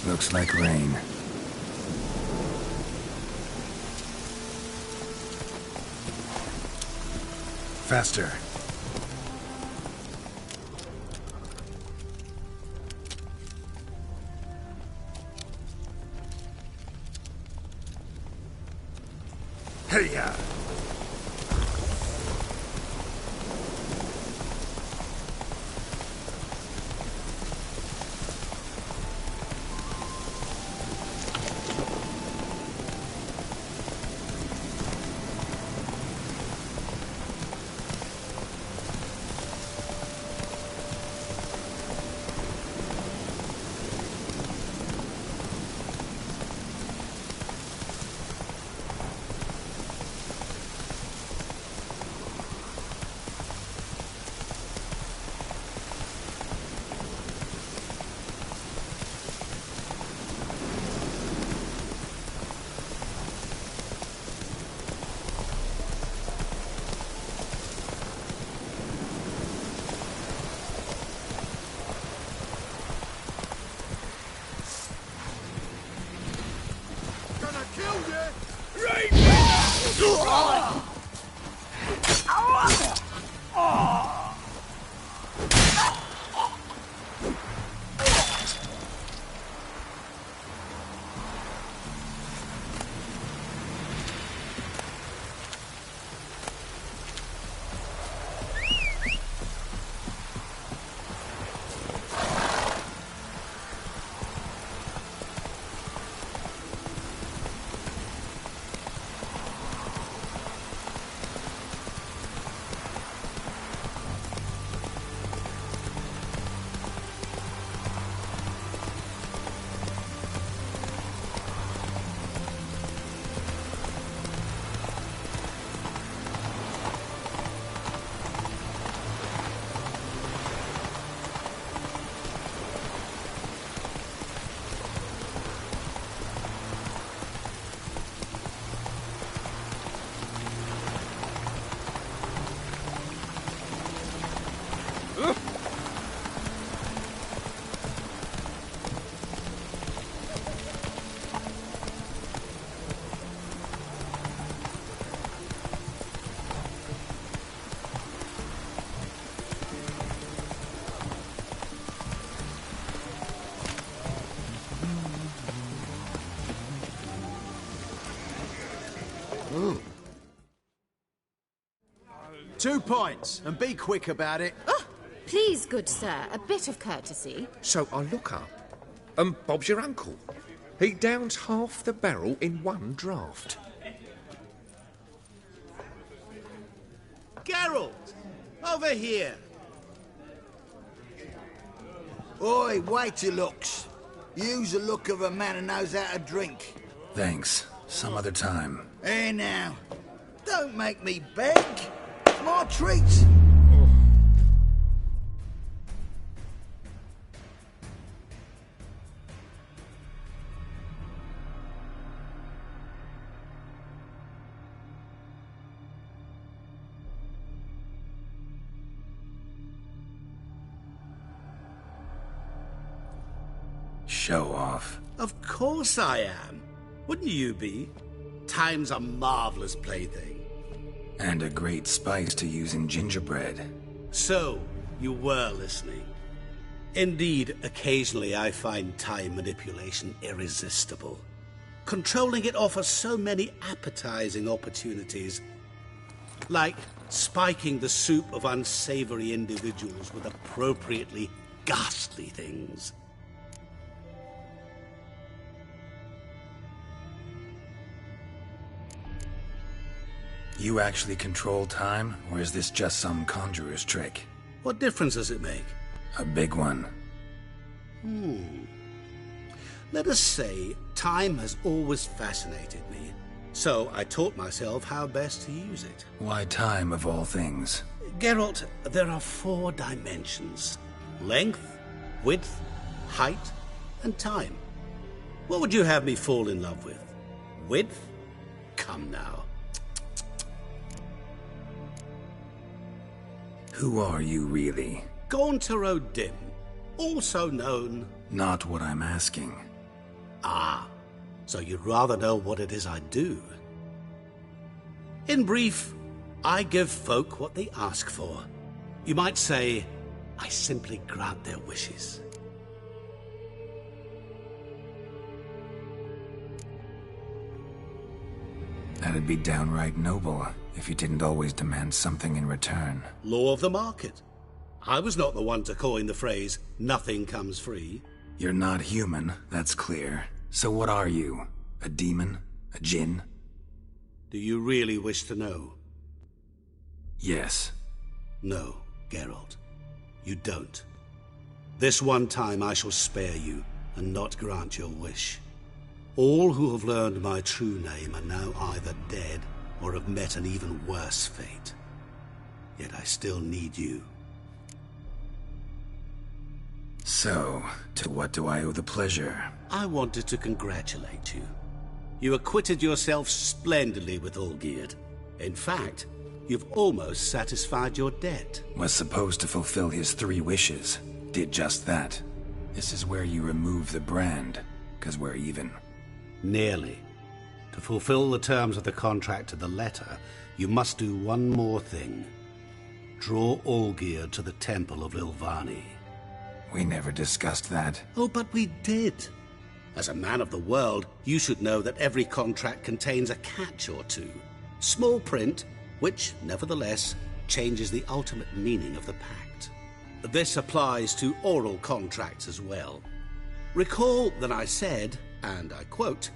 Looks like rain. Faster. Hey-ya! 2 points, and be quick about it. Oh, please, good sir, a bit of courtesy. So I look up, and Bob's your uncle. He downs half the barrel in one draught. Geralt! Over here! Oi, wait your looks. Use the look of a man who knows how to drink. Thanks. Some other time. Hey now, don't make me beg. It's my treat. Show off. Of course I am. Wouldn't you be? Time's a marvelous plaything. And a great spice to use in gingerbread. So, you were listening. Indeed, occasionally I find time manipulation irresistible. Controlling it offers so many appetizing opportunities. Like spiking the soup of unsavory individuals with appropriately ghastly things. You actually control time, or is this just some conjurer's trick? What difference does it make? A big one. Let us say time has always fascinated me. So I taught myself how best to use it. Why time, of all things? Geralt, there are 4 dimensions. Length, width, height, and time. What would you have me fall in love with? Width? Come now. Who are you, really? Gaunter O'Dim, also known... Not what I'm asking. Ah, so you'd rather know what it is I do. In brief, I give folk what they ask for. You might say, I simply grant their wishes. That'd be downright noble, if you didn't always demand something in return. Law of the market. I was not the one to coin the phrase, nothing comes free. You're not human, that's clear. So what are you? A demon? A djinn? Do you really wish to know? Yes. No, Geralt. You don't. This one time I shall spare you, and not grant your wish. All who have learned my true name are now either dead or have met an even worse fate. Yet I still need you. So, to what do I owe the pleasure? I wanted to congratulate you. You acquitted yourself splendidly with Olgierd. In fact, you've almost satisfied your debt. Was supposed to fulfill his 3 wishes. Did just that. This is where you remove the brand, 'cause we're even. Nearly. To fulfill the terms of the contract to the letter, you must do one more thing. Draw Olgierd to the Temple of Lilvani. We never discussed that. Oh, but we did. As a man of the world, you should know that every contract contains a catch or two. Small print, which, nevertheless, changes the ultimate meaning of the pact. This applies to oral contracts as well. Recall that I said, and I quote,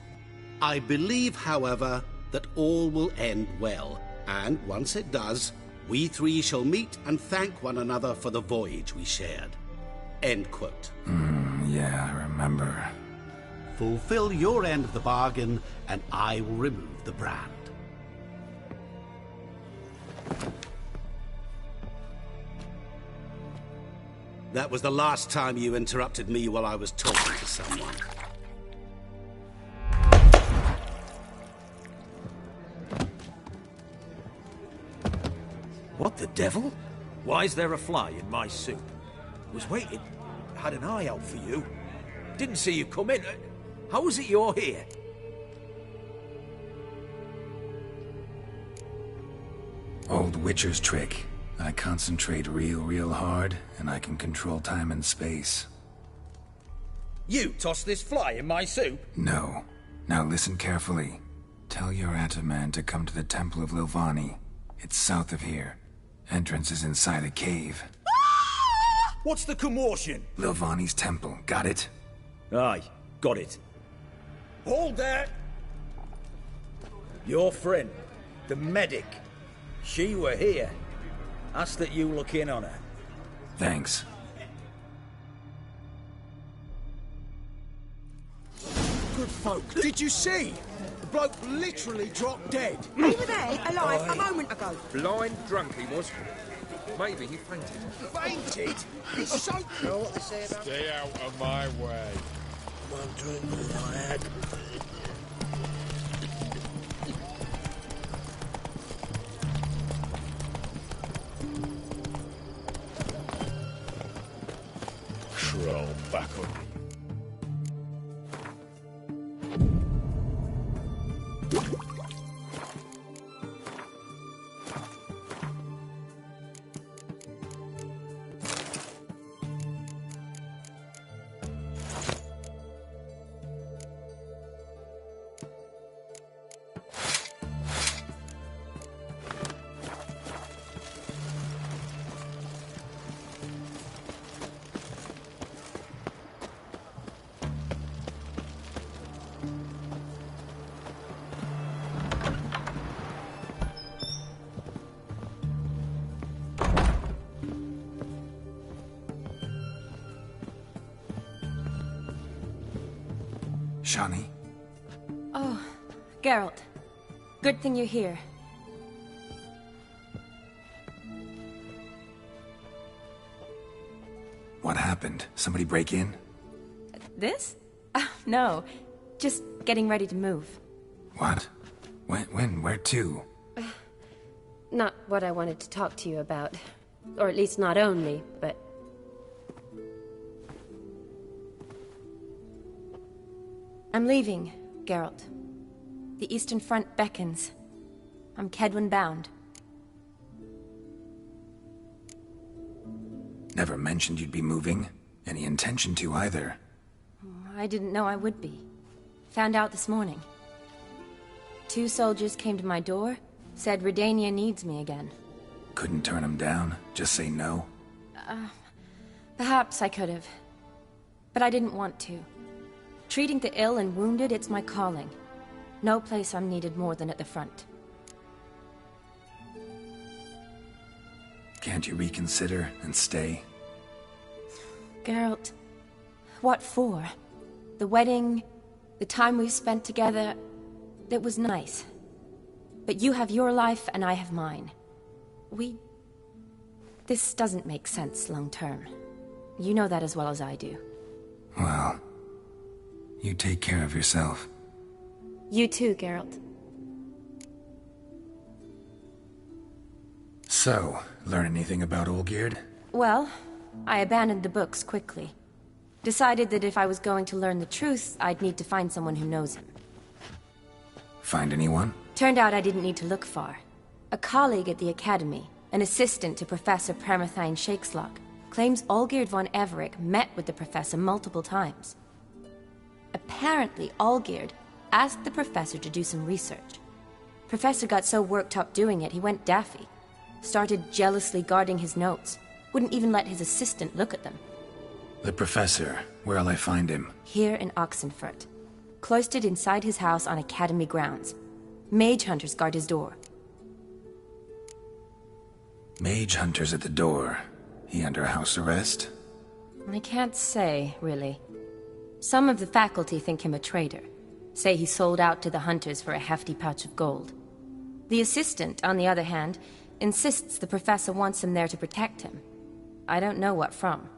I believe, however, that all will end well, and once it does, we 3 shall meet and thank one another for the voyage we shared. End quote. Yeah, I remember. Fulfill your end of the bargain, and I will remove the brand. That was the last time you interrupted me while I was talking to someone. What the devil? Why is there a fly in my soup? Was waiting. Had an eye out for you. Didn't see you come in. How is it you're here? Old Witcher's trick. I concentrate real hard, and I can control time and space. You tossed this fly in my soup? No. Now listen carefully. Tell your Ataman to come to the Temple of Lilvani. It's south of here. Entrance is inside a cave. What's the commotion? Lilvani's temple, got it? Aye, got it. Hold there! Your friend, the medic, she were here. Ask that you look in on her. Thanks. Good folk, did you see? The bloke literally dropped dead. Over there, alive, a moment ago. Blind drunk he was. Maybe he fainted. Fainted? He's so... You know what they say about... Stay out of my way. One drink with my head. Crawl back on me. Shani? Oh, Geralt. Good thing you're here. What happened? Somebody break in? This? No. Just getting ready to move. What? When? Where to? Not what I wanted to talk to you about. Or at least not only, but... I'm leaving, Geralt. The Eastern Front beckons. I'm Kedwin bound. Never mentioned you'd be moving. Any intention to either. I didn't know I would be. Found out this morning. 2 soldiers came to my door, said Redania needs me again. Couldn't turn them down? Just say no? Perhaps I could have. But I didn't want to. Treating the ill and wounded, it's my calling. No place I'm needed more than at the front. Can't you reconsider and stay? Geralt, what for? The wedding, the time we've spent together, it was nice. But you have your life and I have mine. This doesn't make sense long term. You know that as well as I do. Well, you take care of yourself. You too, Geralt. So, learn anything about Olgierd? Well, I abandoned the books quickly. Decided that if I was going to learn the truth, I'd need to find someone who knows him. Find anyone? Turned out I didn't need to look far. A colleague at the Academy, an assistant to Professor Pramathine Shakeslock, claims Olgierd von Everec met with the professor multiple times. Apparently, Olgierd asked the professor to do some research. Professor got so worked up doing it, he went daffy. Started jealously guarding his notes. Wouldn't even let his assistant look at them. The professor. Where'll I find him? Here in Oxenfurt. Cloistered inside his house on Academy grounds. Mage hunters guard his door. Mage hunters at the door. He under house arrest? I can't say, really. Some of the faculty think him a traitor. Say he sold out to the hunters for a hefty pouch of gold. The assistant, on the other hand, insists the professor wants him there to protect him. I don't know what from.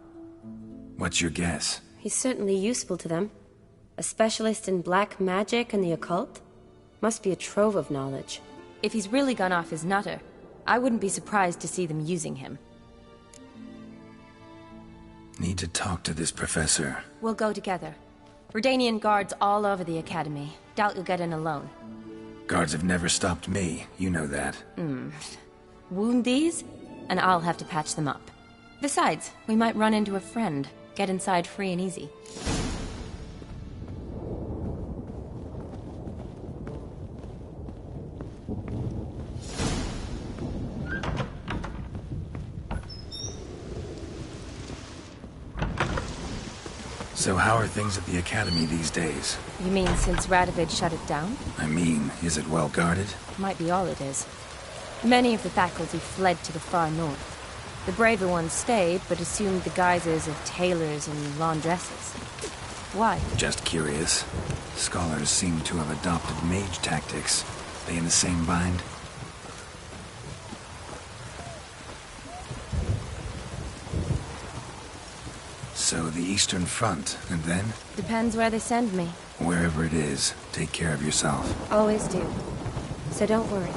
What's your guess? He's certainly useful to them. A specialist in black magic and the occult? Must be a trove of knowledge. If he's really gone off his nutter, I wouldn't be surprised to see them using him. Need to talk to this professor. We'll go together. Redanian guards all over the Academy. Doubt you'll get in alone. Guards have never stopped me, you know that. Wound these, and I'll have to patch them up. Besides, we might run into a friend. Get inside free and easy. So how are things at the Academy these days? You mean since Radovid shut it down? I mean, is it well guarded? Might be all it is. Many of the faculty fled to the far north. The braver ones stayed, but assumed the guises of tailors and laundresses. Why? Just curious. Scholars seem to have adopted mage tactics. They in the same bind? So the Eastern Front, and then? Depends where they send me. Wherever it is, take care of yourself. Always do. So don't worry.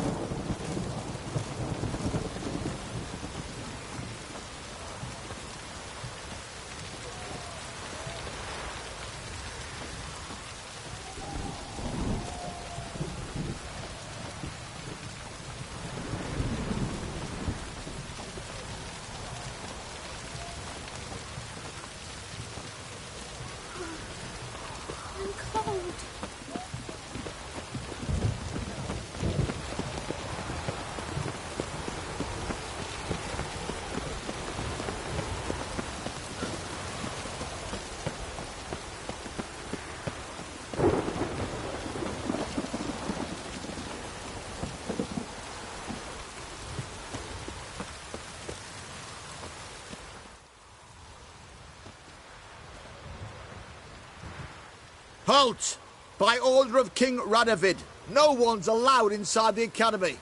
Halt! By order of King Radovid, no one's allowed inside the Academy.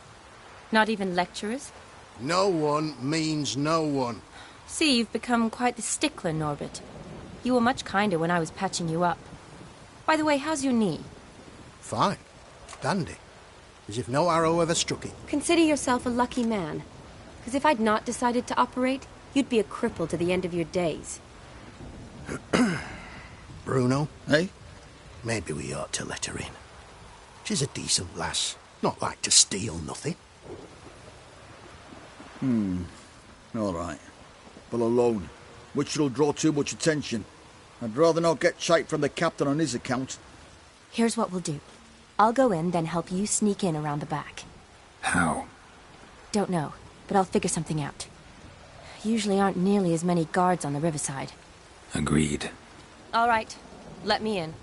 Not even lecturers? No one means no one. See, you've become quite the stickler, Norbert. You were much kinder when I was patching you up. By the way, how's your knee? Fine. Dandy. As if no arrow ever struck it. Consider yourself a lucky man. Because if I'd not decided to operate, you'd be a cripple to the end of your days. Bruno, eh? Maybe we ought to let her in. She's a decent lass. Not like to steal nothing. All right. But alone, which will draw too much attention. I'd rather not get shite from the captain on his account. Here's what we'll do. I'll go in, then help you sneak in around the back. How? Don't know, but I'll figure something out. Usually aren't nearly as many guards on the riverside. Agreed. All right. Let me in.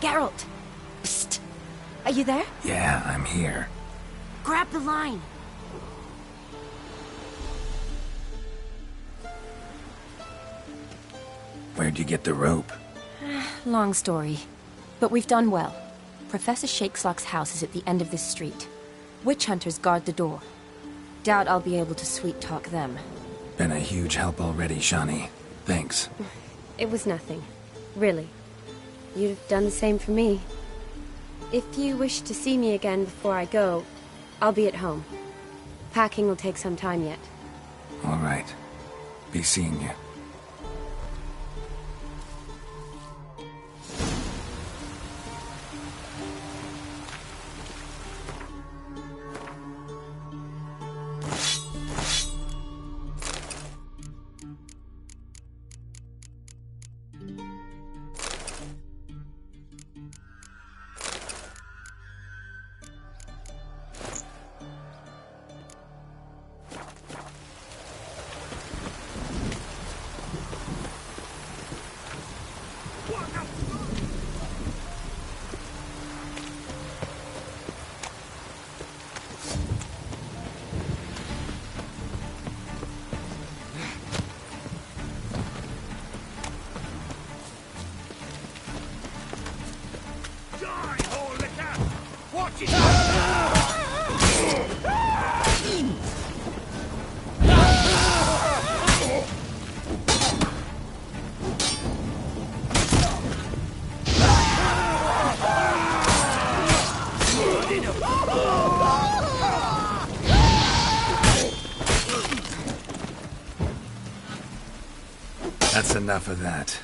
Geralt! Psst! Are you there? Yeah, I'm here. Grab the line! Where'd you get the rope? Long story. But we've done well. Professor Shakeslock's house is at the end of this street. Witch hunters guard the door. Doubt I'll be able to sweet-talk them. Been a huge help already, Shani. Thanks. It was nothing. Really. You'd have done the same for me. If you wish to see me again before I go, I'll be at home. Packing will take some time yet. All right. Be seeing you. That's enough of that.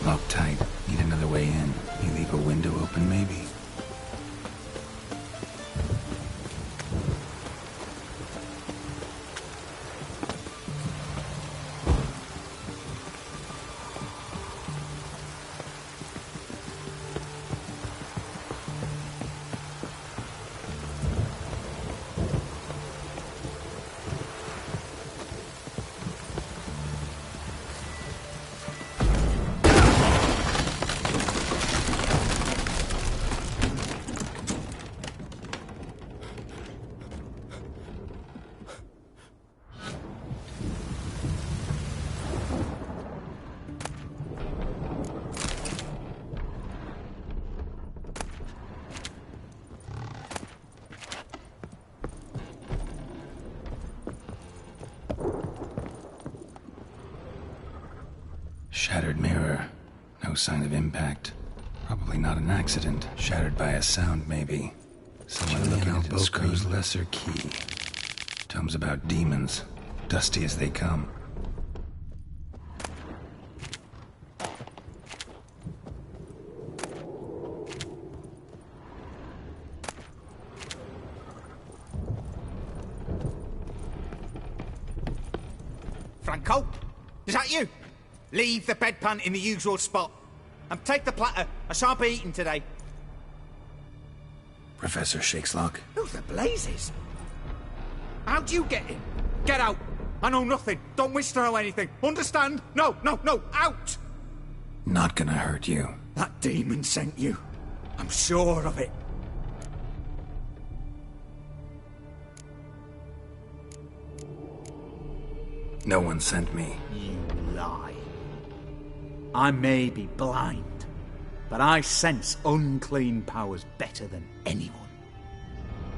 Locked tight. Need another way in. You leave a window open, maybe? Shattered mirror. No sign of impact. Probably not an accident. Shattered by a sound, maybe. Someone looking at Boko's lesser key. Tomes about demons. Dusty as they come. Franco? Is that you? Leave the bedpan in the usual spot. And take the platter. I shan't be eating today. Professor Shakeslock? Who the blazes? How'd you get in? Get out. I know nothing. Don't wish to know anything. Understand? No, no, no. Out! Not gonna hurt you. That demon sent you. I'm sure of it. No one sent me. You lie. I may be blind, but I sense unclean powers better than anyone.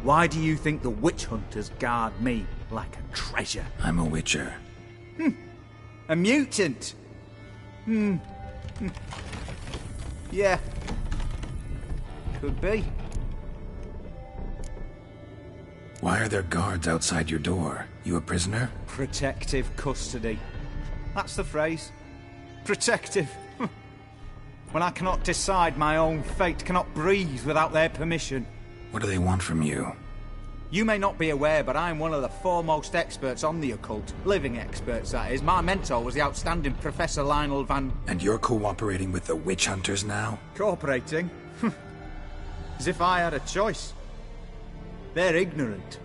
Why do you think the witch hunters guard me like a treasure? I'm a witcher. A mutant? Yeah. Could be. Why are there guards outside your door? You a prisoner? Protective custody. That's the phrase. Protective. When I cannot decide my own fate, cannot breathe without their permission. What do they want from you? You may not be aware, but I'm one of the foremost experts on the occult. Living experts, that is. My mentor was the outstanding Professor Lionel Van... And you're cooperating with the witch hunters now? Cooperating? As if I had a choice. They're ignorant,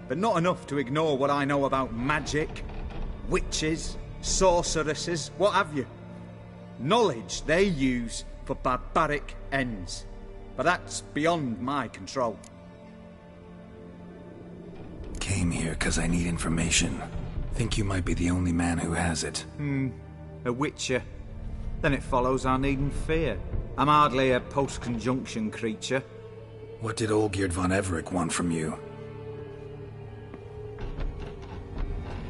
but not enough to ignore what I know about magic, witches, sorceresses, what have you. Knowledge they use for barbaric ends. But that's beyond my control. Came here because I need information. Think you might be the only man who has it. A witcher. Then it follows I needn't fear. I'm hardly a post-conjunction creature. What did Olgierd von Everec want from you?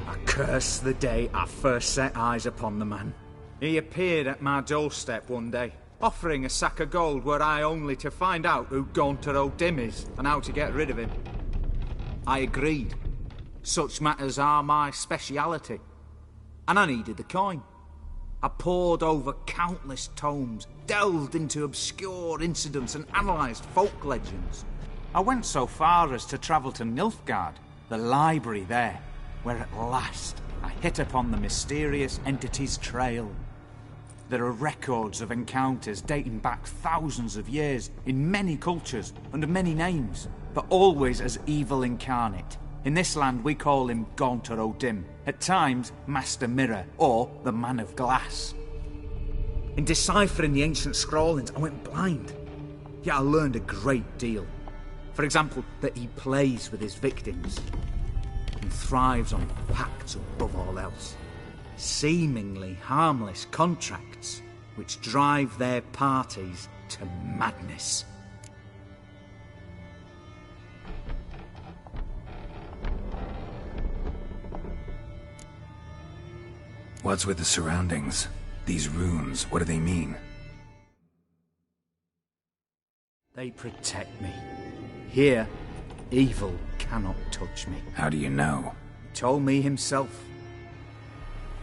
I curse the day I first set eyes upon the man. He appeared at my doorstep one day, offering a sack of gold were I only to find out who Gaunter O'Dim is and how to get rid of him. I agreed. Such matters are my speciality. And I needed the coin. I pored over countless tomes, delved into obscure incidents and analysed folk legends. I went so far as to travel to Nilfgaard, the library there, where at last I hit upon the mysterious entity's trail. There are records of encounters dating back thousands of years in many cultures under many names, but always as evil incarnate. In this land we call him Gaunter O'Dim, at times Master Mirror or the Man of Glass. In deciphering the ancient scrawlings I went blind, yet I learned a great deal. For example, that he plays with his victims and thrives on pacts above all else. Seemingly harmless contracts which drive their parties to madness. What's with the surroundings? These runes, what do they mean? They protect me. Here, evil cannot touch me. How do you know? He told me himself.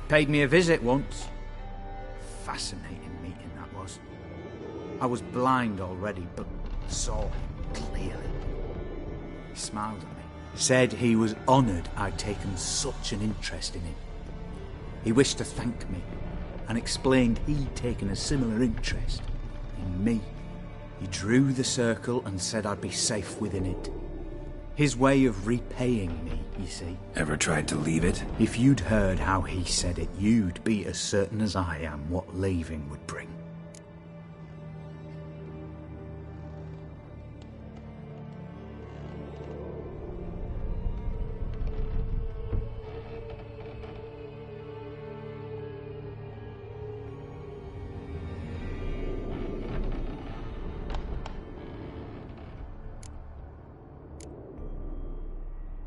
Paid me a visit once. Fascinating meeting that was. I was blind already, but saw him clearly. He smiled at me. Said he was honoured I'd taken such an interest in him. He wished to thank me, and explained he'd taken a similar interest in me. He drew the circle and said I'd be safe within it. His way of repaying me, you see. Ever tried to leave it? If you'd heard how he said it, you'd be as certain as I am what leaving would bring.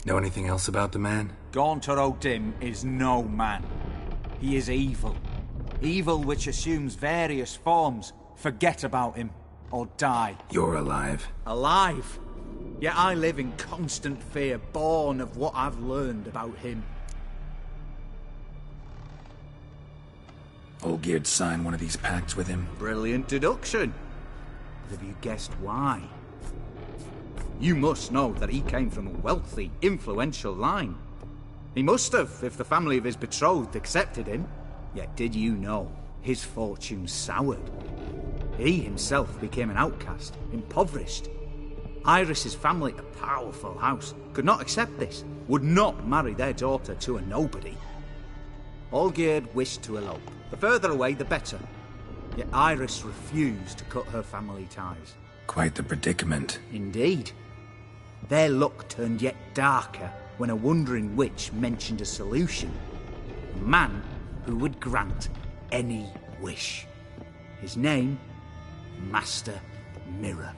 Know anything else about the man? Gaunter O'Dim is no man. He is evil. Evil which assumes various forms. Forget about him, or die. You're alive. Alive? Yet I live in constant fear, born of what I've learned about him. Olgierd signed one of these pacts with him? Brilliant deduction. But have you guessed why? You must know that he came from a wealthy, influential line. He must have, if the family of his betrothed accepted him. Yet did you know his fortune soured? He himself became an outcast, impoverished. Iris's family, a powerful house, could not accept this, would not marry their daughter to a nobody. Olgierd wished to elope. The further away, the better. Yet Iris refused to cut her family ties. Quite the predicament. Indeed. Their luck turned yet darker when a wandering witch mentioned a solution. A man who would grant any wish. His name, Master Mirror.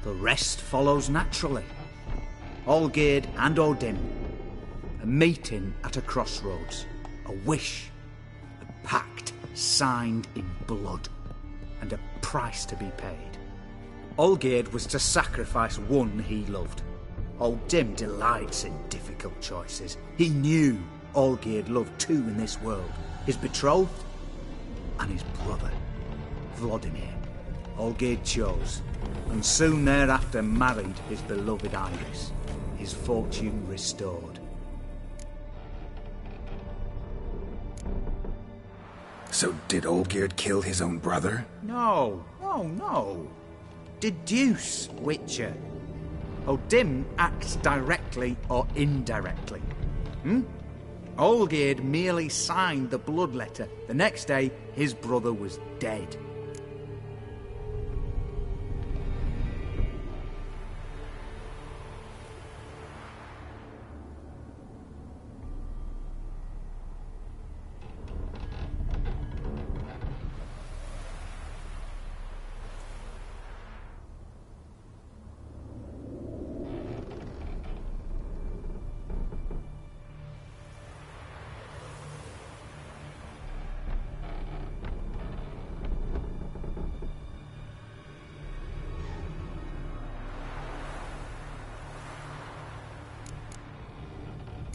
The rest follows naturally. Olgierd and O'Dim. A meeting at a crossroads. A wish. A pact signed in blood. And a price to be paid. Olgierd was to sacrifice one he loved. O'Dim delights in difficult choices. He knew Olgierd loved two in this world. His betrothed and his brother, Vladimir. Olgierd chose, and soon thereafter married his beloved Iris, his fortune restored. So did Olgierd kill his own brother? No. Deduce, Witcher. O'Dim acts directly or indirectly. Olgierd merely signed the blood letter. The next day, his brother was dead.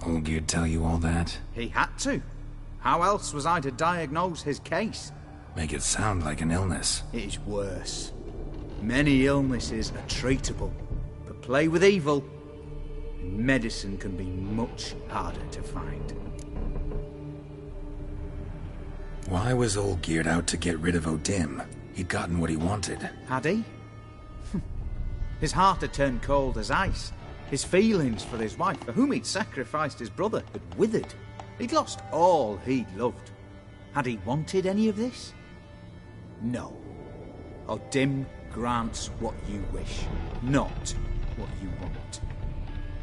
Olgierd tell you all that? He had to. How else was I to diagnose his case? Make it sound like an illness. It is worse. Many illnesses are treatable, but play with evil, and medicine can be much harder to find. Why was Olgierd out to get rid of O'Dim? He'd gotten what he wanted. Had he? His heart had turned cold as ice. His feelings for his wife, for whom he'd sacrificed his brother, had withered. He'd lost all he'd loved. Had he wanted any of this? No. O'Dim grants what you wish, not what you want.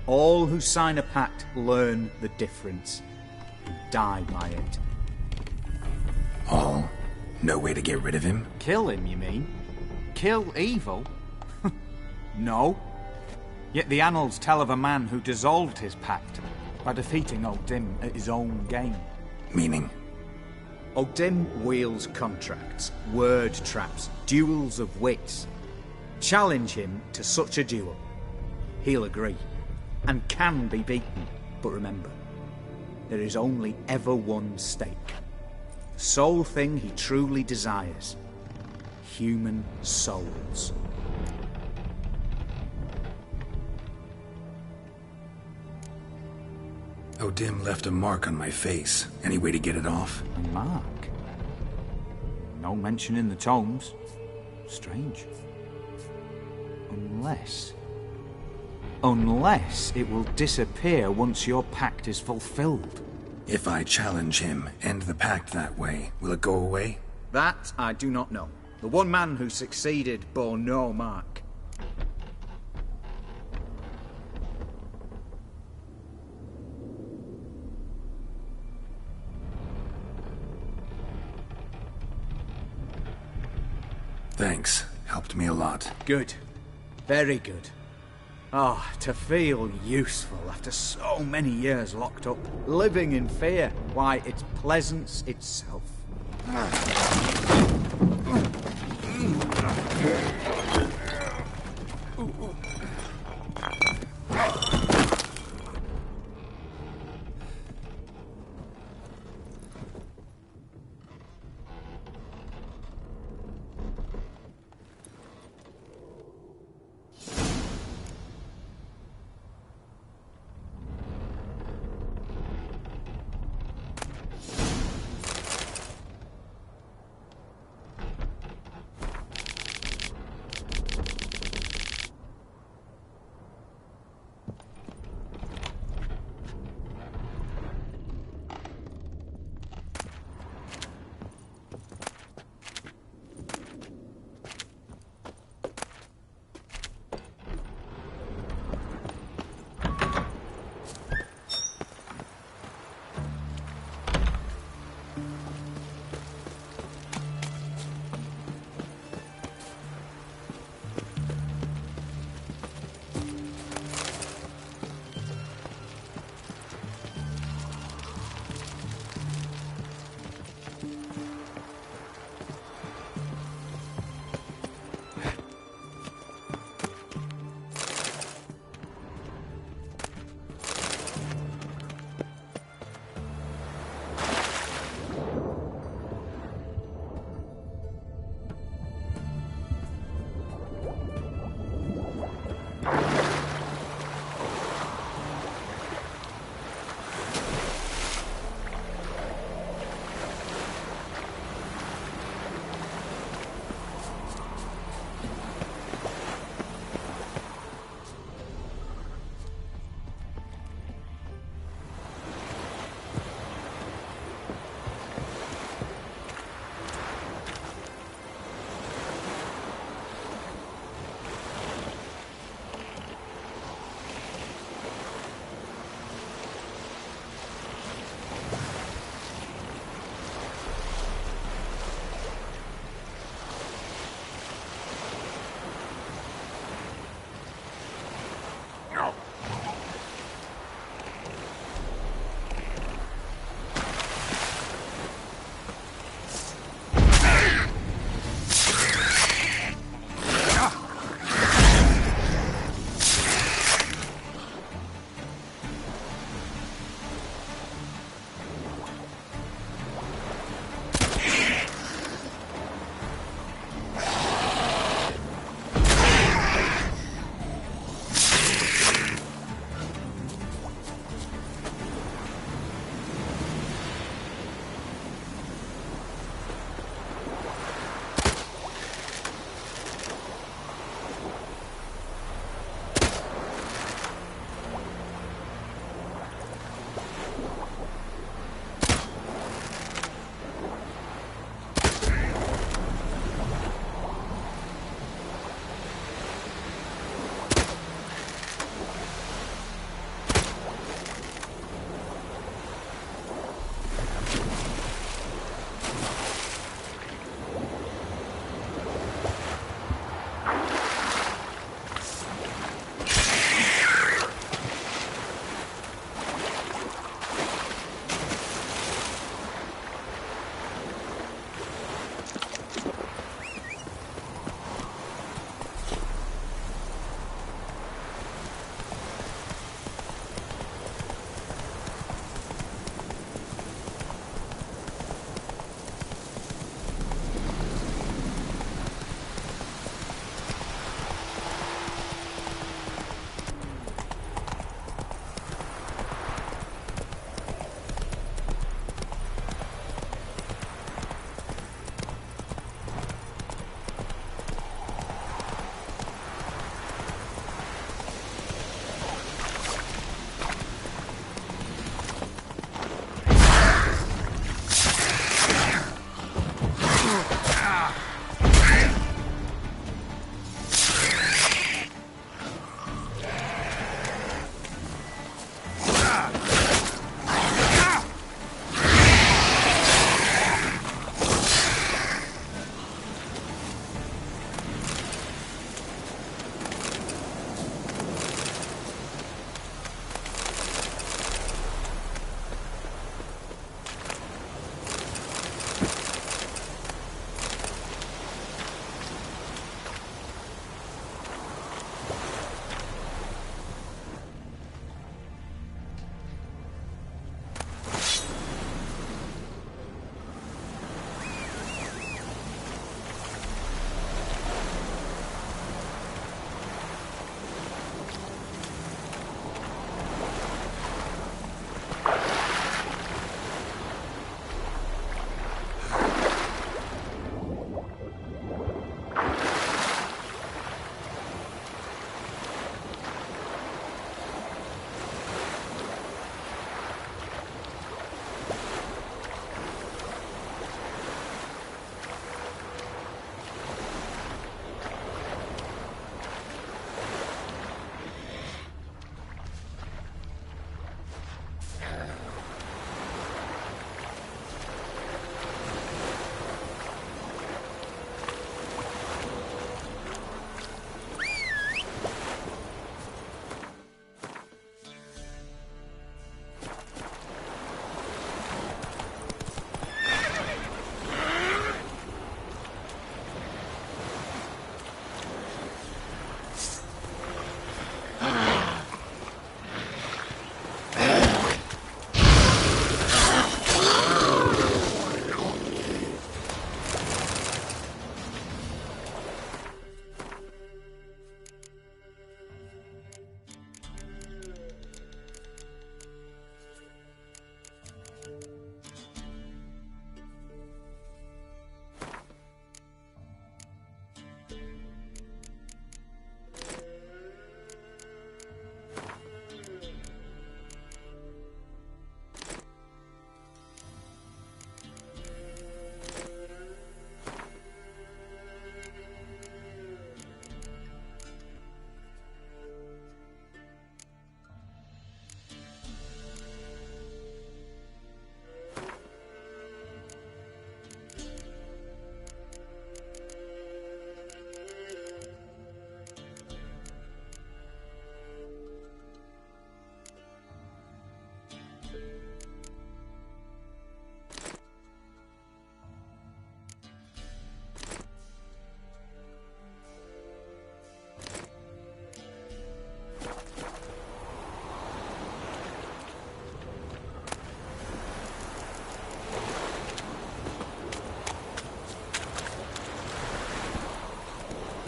All who sign a pact learn the difference and die by it. All? No way to get rid of him? Kill him, you mean? Kill evil? No. Yet the annals tell of a man who dissolved his pact by defeating O'Dim at his own game. Meaning? O'Dim wields contracts, word traps, duels of wits. Challenge him to such a duel. He'll agree, and can be beaten. But remember, there is only ever one stake. The sole thing he truly desires. Human souls. O'Dim left a mark on my face. Any way to get it off? A mark? No mention in the tomes. Strange. Unless it will disappear once your pact is fulfilled. If I challenge him, end the pact that way, will it go away? That I do not know. The one man who succeeded bore no mark. Thanks. Helped me a lot. Good. Very good. Ah, to feel useful after so many years locked up, living in fear. Why, it's pleasance itself.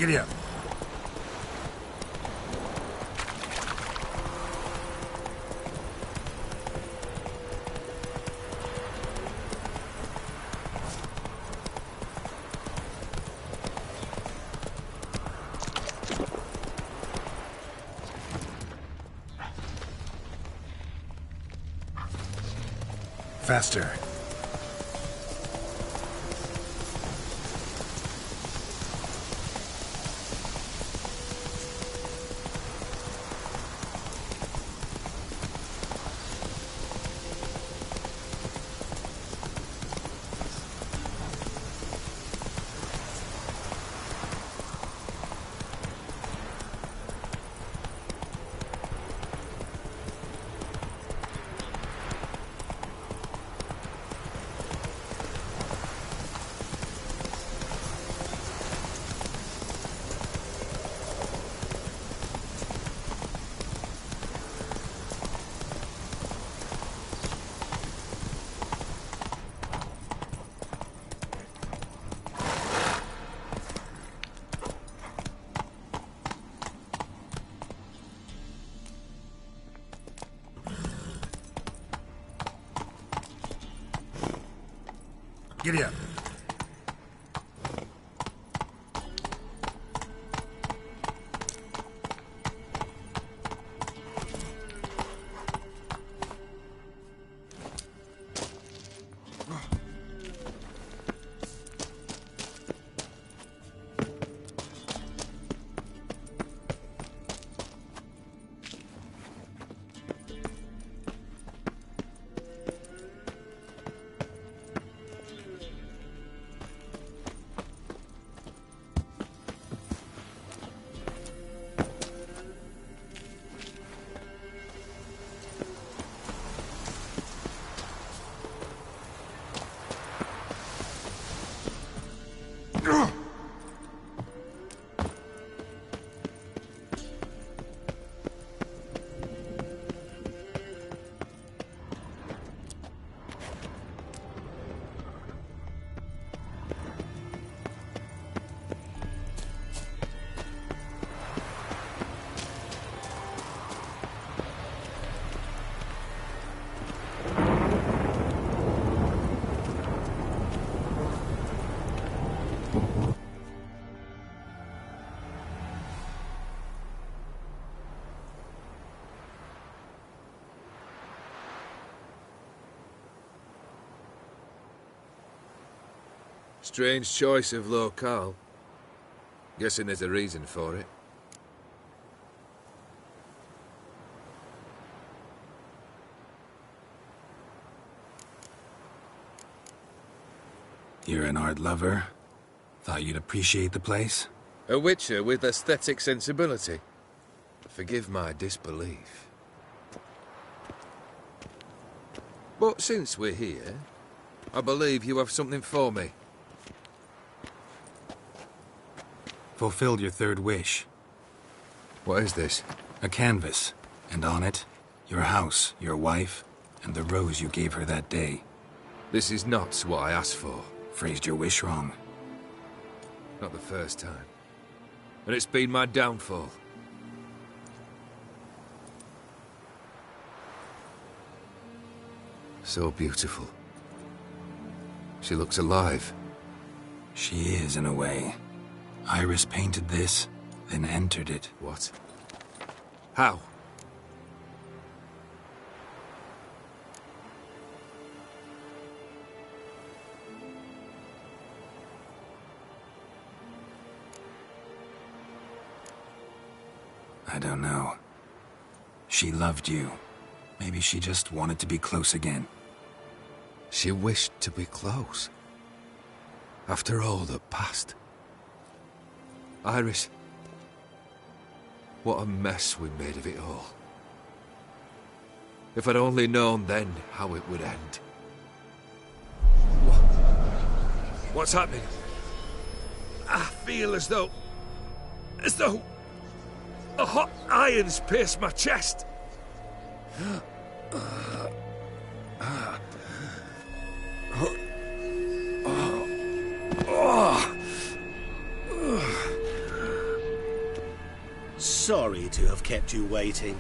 Giddy up. Faster. Giddy up. Strange choice of locale. Guessing there's a reason for it. You're an art lover? Thought you'd appreciate the place? A witcher with aesthetic sensibility. Forgive my disbelief. But since we're here, I believe you have something for me. Fulfilled your third wish. What is this? A canvas, and on it, your house, your wife, and the rose you gave her that day. This is not what I asked for. Phrased your wish wrong. Not the first time. And it's been my downfall. So beautiful. She looks alive. She is, in a way. Iris painted this, then entered it. What? How? I don't know. She loved you. Maybe she just wanted to be close again. She wished to be close. After all that passed. Iris. What a mess we made of it all. If I'd only known then how it would end. What's happening? I feel as though a hot iron's pierced my chest. Sorry to have kept you waiting.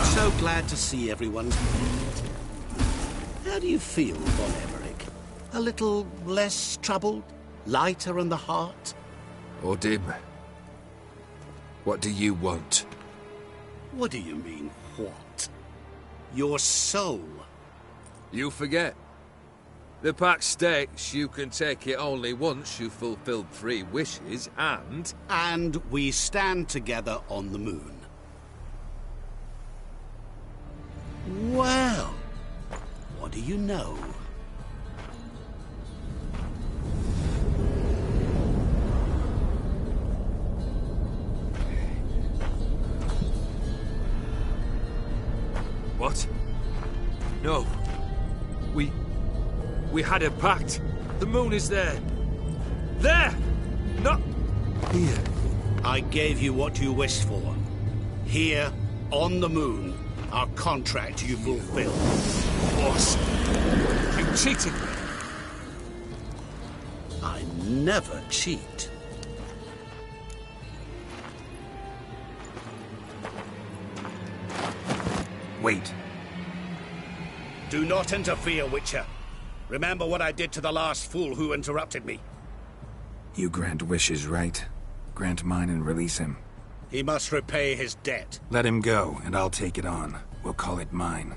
So glad to see everyone's made. How do you feel, Von Everett? A little less troubled? Lighter in the heart? Or dim? What do you want? What do you mean, what? Your soul. You forget. The pact states you can take it only once you've fulfilled 3 wishes, and... And we stand together on the moon. Well, what do you know? What? No. We had a pact. The moon is there. There! Not here. I gave you what you wished for. Here, on the moon, our contract you fulfilled. Boss, you cheated me. I never cheat. Wait. Do not interfere, Witcher. Remember what I did to the last fool who interrupted me. You grant wishes, right? Grant mine and release him. He must repay his debt. Let him go, and I'll take it on. We'll call it mine.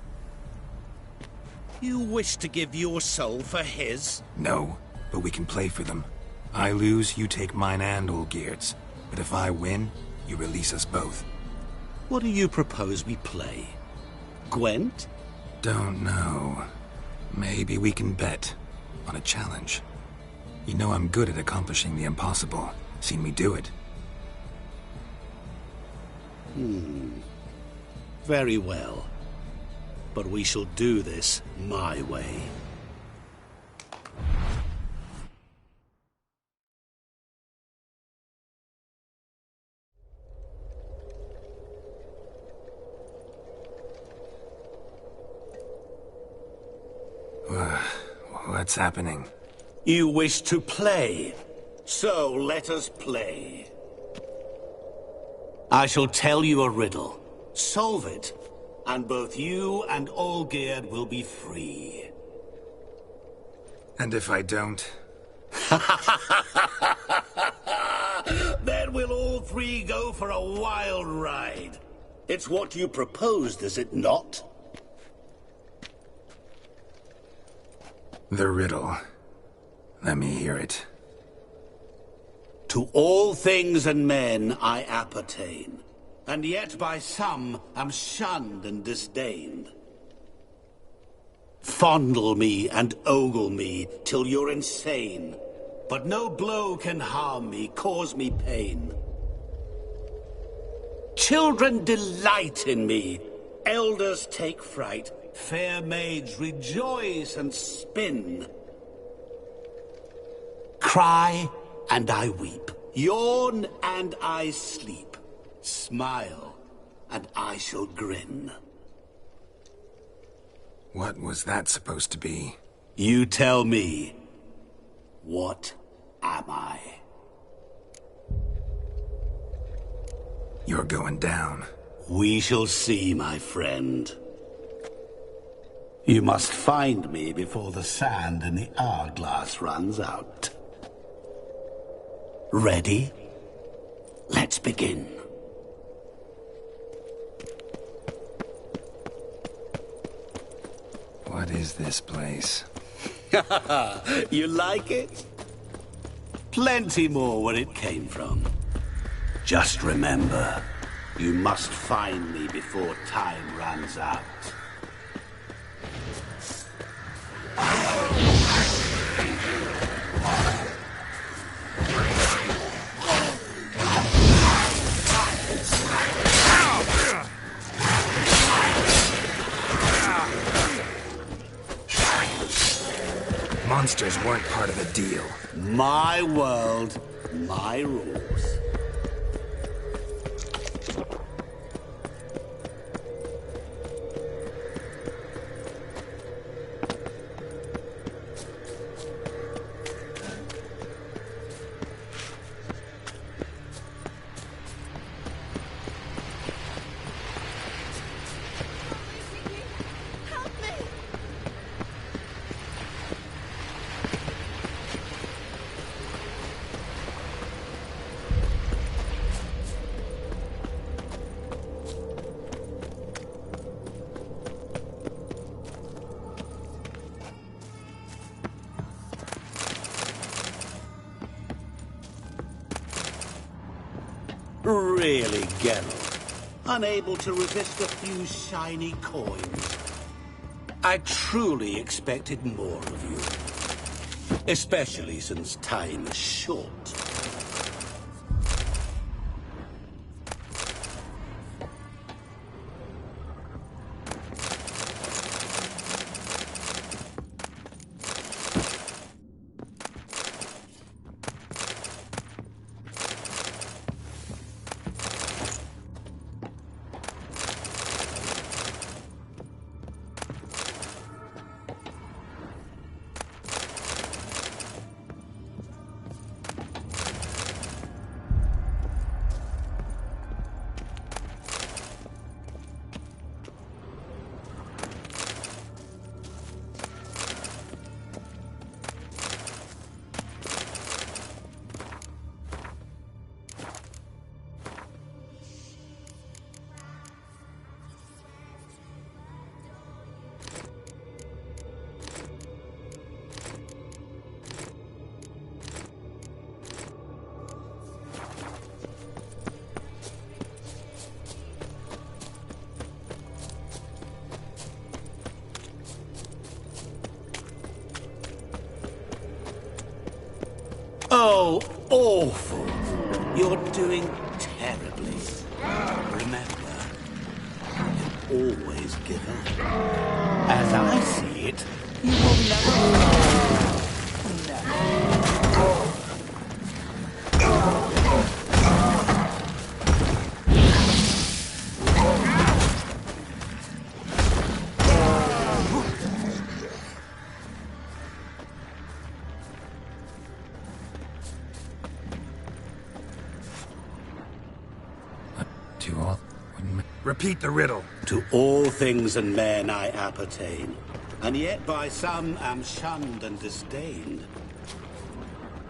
You wish to give your soul for his? No, but we can play for them. I lose, you take mine and Olgierd's. But if I win, you release us both. What do you propose we play? Gwent? Don't know. Maybe we can bet on a challenge. You know I'm good at accomplishing the impossible. Seen me do it. Very well. But we shall do this my way. What's happening? You wish to play, so let us play. I shall tell you a riddle. Solve it, and both you and Olgierd will be free. And if I don't? Then we'll all 3 go for a wild ride. It's what you proposed, is it not? The riddle. Let me hear it. To all things and men I appertain, and yet by some am shunned and disdained. Fondle me and ogle me till you're insane, but no blow can harm me, cause me pain. Children delight in me, elders take fright, fair maids rejoice and spin. Cry and I weep, yawn and I sleep, smile and I shall grin. What was that supposed to be? You tell me, what am I? You're going down. We shall see, my friend. You must find me before the sand in the hourglass runs out. Ready? Let's begin. What is this place? You like it? Plenty more where it came from. Just remember, you must find me before time runs out. Monsters weren't part of the deal. My world, my rules. Really, Geralt? Unable to resist a few shiny coins? I truly expected more of you. Especially since time is short. Oh, awful. You're doing terribly. Remember, you always give up. As I see it, you will never... Repeat the riddle. To all things and men I appertain, and yet by some am shunned and disdained.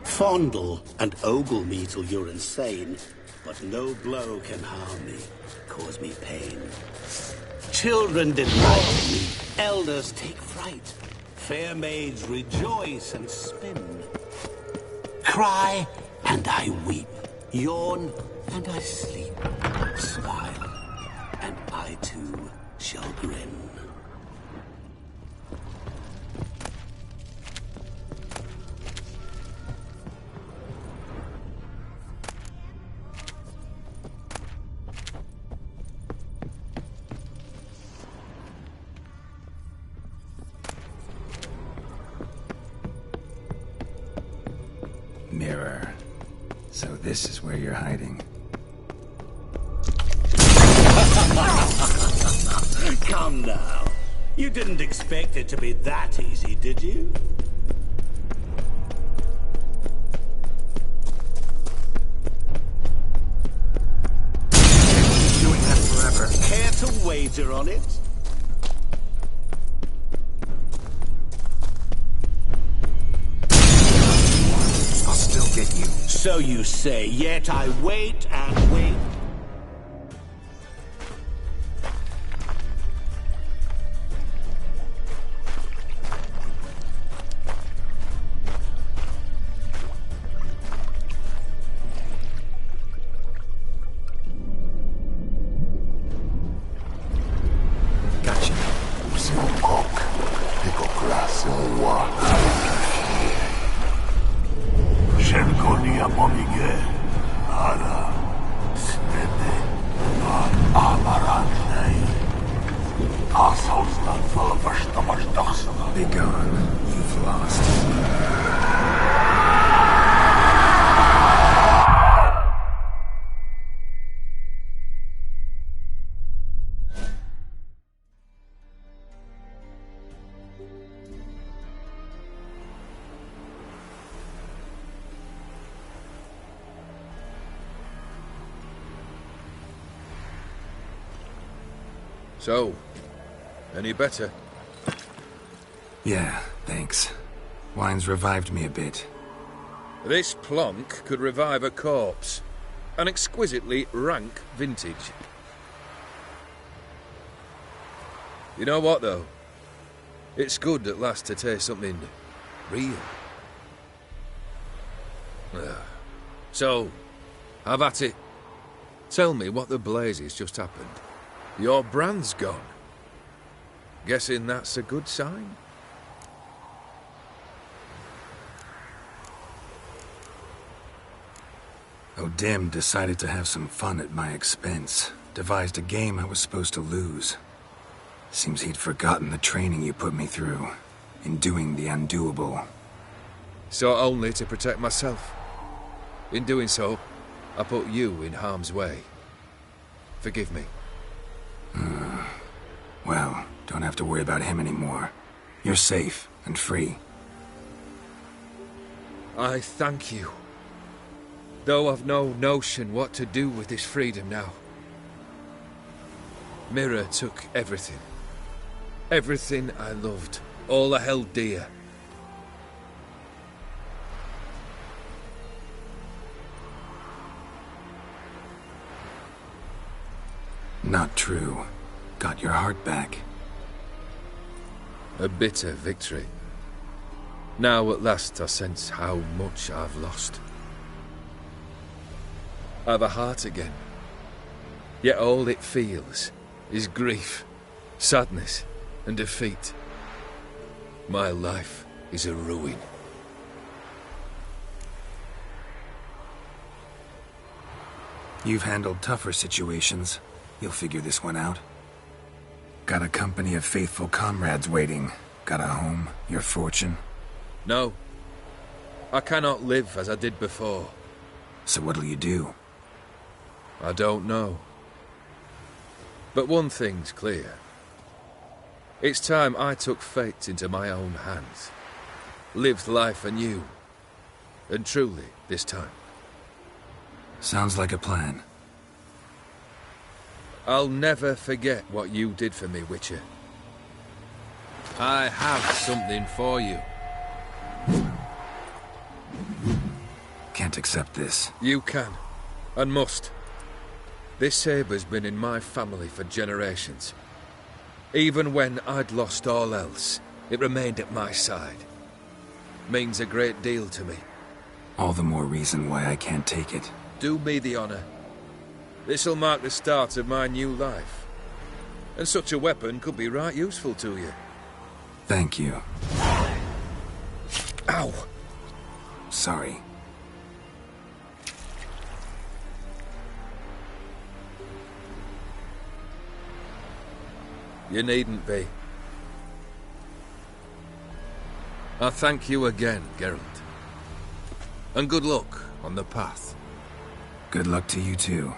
Fondle and ogle me till you're insane, but no blow can harm me, cause me pain. Children delight in me, elders take fright, fair maids rejoice and spin. Cry and I weep, yawn and I sleep, smile. And I too shall grin. Mirror. So this is where you're hiding. Come now. You didn't expect it to be that easy, did you? Doing that forever. Care to wager on it? I'll still get you. So you say, yet I wait and wait. Be gone. You've lost. So, any better? Yeah, thanks. Wine's revived me a bit. This plonk could revive a corpse. An exquisitely rank vintage. You know what, though? It's good at last to taste something real. So, have at it. Tell me what the blazes just happened. Your brand's gone. Guessing that's a good sign? O'Dim decided to have some fun at my expense. Devised a game I was supposed to lose. Seems he'd forgotten the training you put me through in doing the undoable. So only to protect myself. In doing so, I put you in harm's way. Forgive me. Well, don't have to worry about him anymore. You're safe and free. I thank you. Though I've no notion what to do with this freedom now. Mira took everything. Everything I loved. All I held dear. Not true. Got your heart back. A bitter victory. Now at last I sense how much I've lost. I've a heart again. Yet all it feels is grief, sadness, and defeat. My life is a ruin. You've handled tougher situations. You'll figure this one out. Got a company of faithful comrades waiting. Got a home, your fortune. No. I cannot live as I did before. So what'll you do? I don't know. But one thing's clear. It's time I took fate into my own hands. Lived life anew. And truly, this time. Sounds like a plan. I'll never forget what you did for me, Witcher. I have something for you. Can't accept this. You can, and must. This sabre's been in my family for generations. Even when I'd lost all else, it remained at my side. Means a great deal to me. All the more reason why I can't take it. Do me the honor. This'll mark the start of my new life. And such a weapon could be right useful to you. Thank you. Ow! Sorry. You needn't be. I thank you again, Geralt. And good luck on the path. Good luck to you too.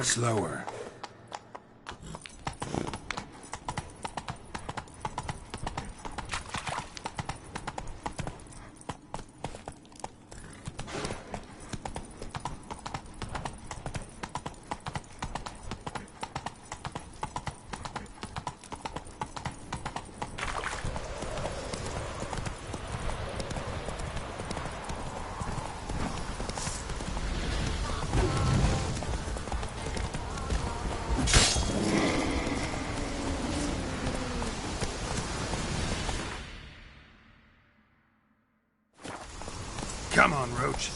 Slower. Come on, Roach.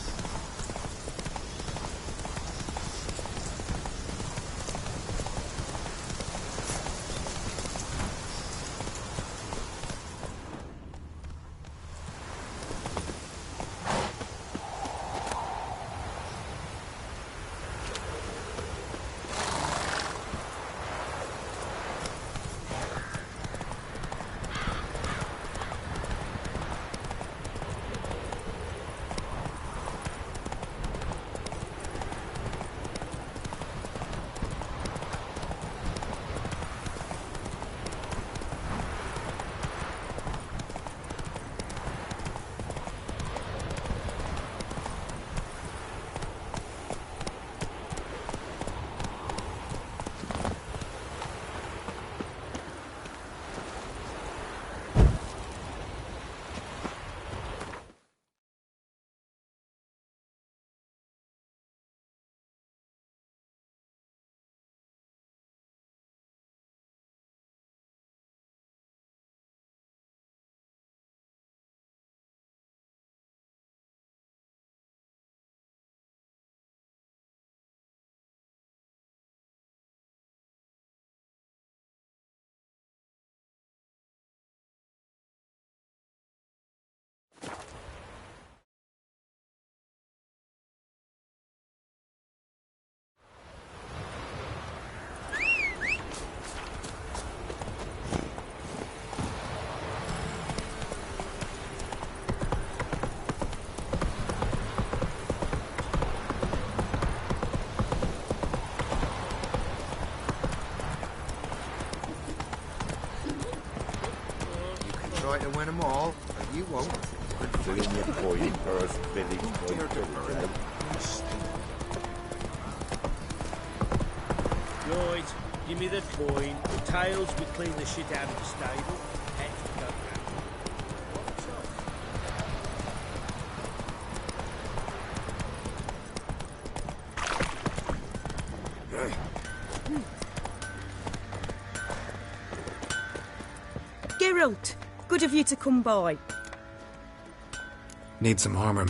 Try to win them all, but you won't. Doing your point, first village point. Right, give me the coin. The tails, we clean the shit out of the stable. Heads, we go Geralt, good of you to come by. Need some armor.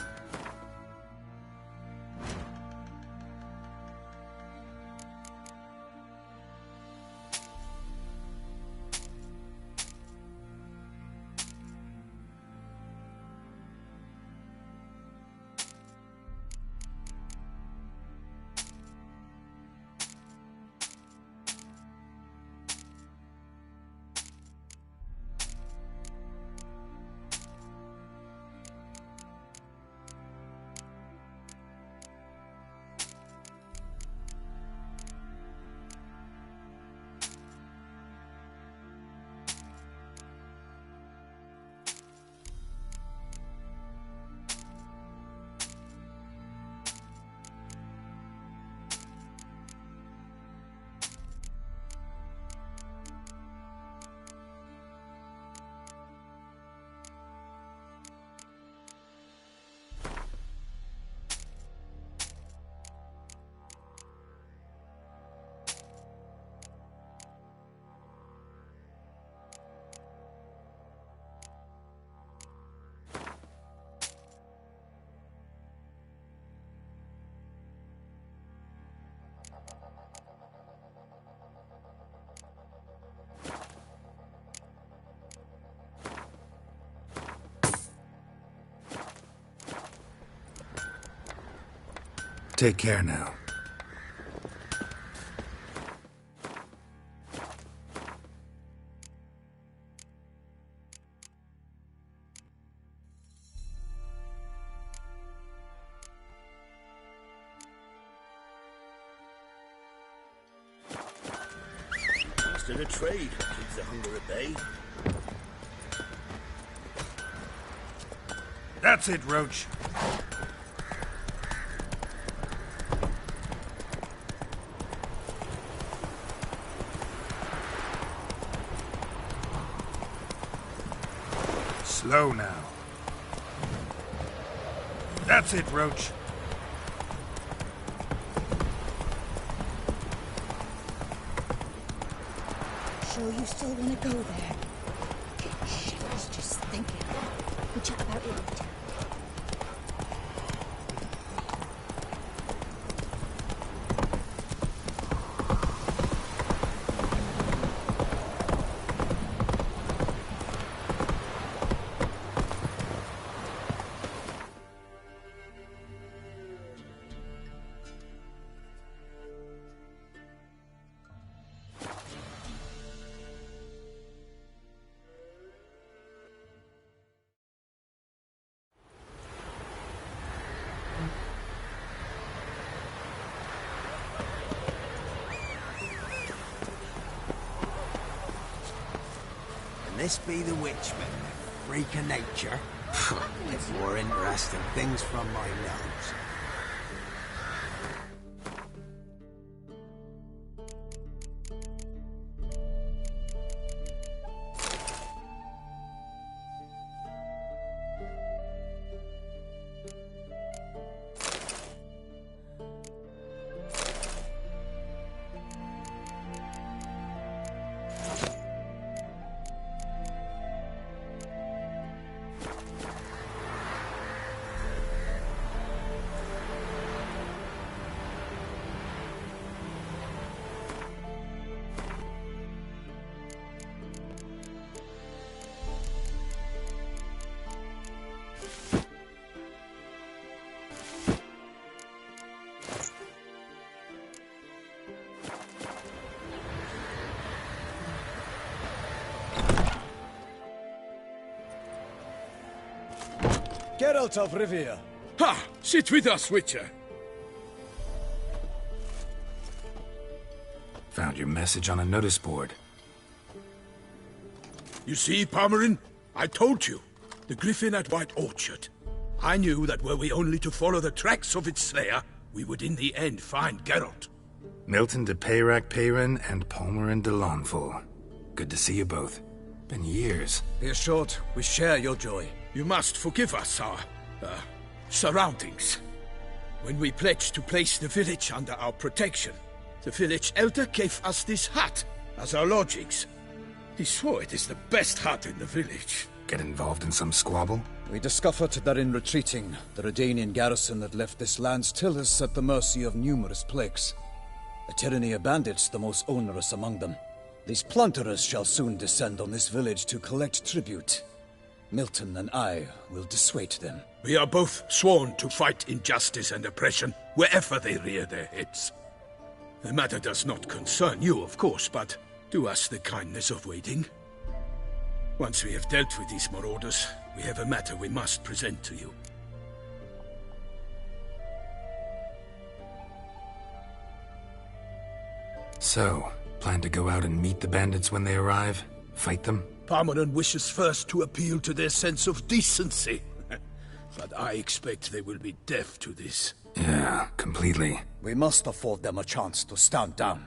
Take care now. Best of the trade. Keeps the hunger at bay. That's it, Roach. Slow now. That's it, Roach. Sure you still want to go there? Shit, I was just thinking. We'll chat about it later. This be the witchman, freak of nature. It's more interesting things from my nose. Geralt of Rivia. Ha! Sit with us, Witcher. Found your message on a notice board. You see, Palmerin? I told you. The griffin at White Orchard. I knew that were we only to follow the tracks of its slayer, we would in the end find Geralt. Milton de Peyrac Peyran and Palmerin de Lawnful. Good to see you both. Been years. Be assured, we share your joy. You must forgive us our, surroundings. When we pledged to place the village under our protection, the village elder gave us this hut as our lodgings. He swore it is the best hut in the village. Get involved in some squabble? We discovered that in retreating, the Redanian garrison that left this land still is at the mercy of numerous plagues. A tyranny of bandits, the most onerous among them. These plunderers shall soon descend on this village to collect tribute. Milton and I will dissuade them. We are both sworn to fight injustice and oppression wherever they rear their heads. The matter does not concern you, of course, but do us the kindness of waiting. Once we have dealt with these marauders, we have a matter we must present to you. So, plan to go out and meet the bandits when they arrive? Fight them? Palmerin wishes first to appeal to their sense of decency. But I expect they will be deaf to this. Yeah, completely. We must afford them a chance to stand down.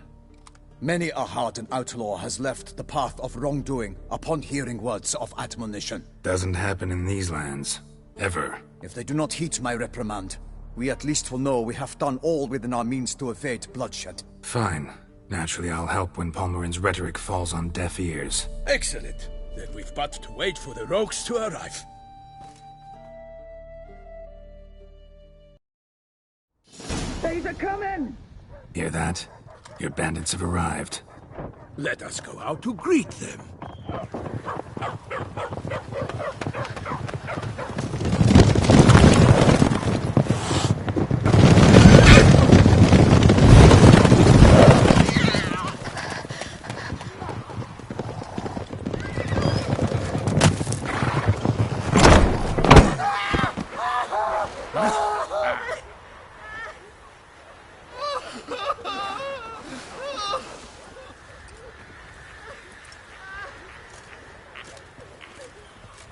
Many a hardened outlaw has left the path of wrongdoing upon hearing words of admonition. Doesn't happen in these lands. Ever. If they do not heed my reprimand, we at least will know we have done all within our means to evade bloodshed. Fine. Naturally, I'll help when Palmerin's rhetoric falls on deaf ears. Excellent. Then we've but to wait for the rogues to arrive. They's a coming! Hear that? Your bandits have arrived. Let us go out to greet them.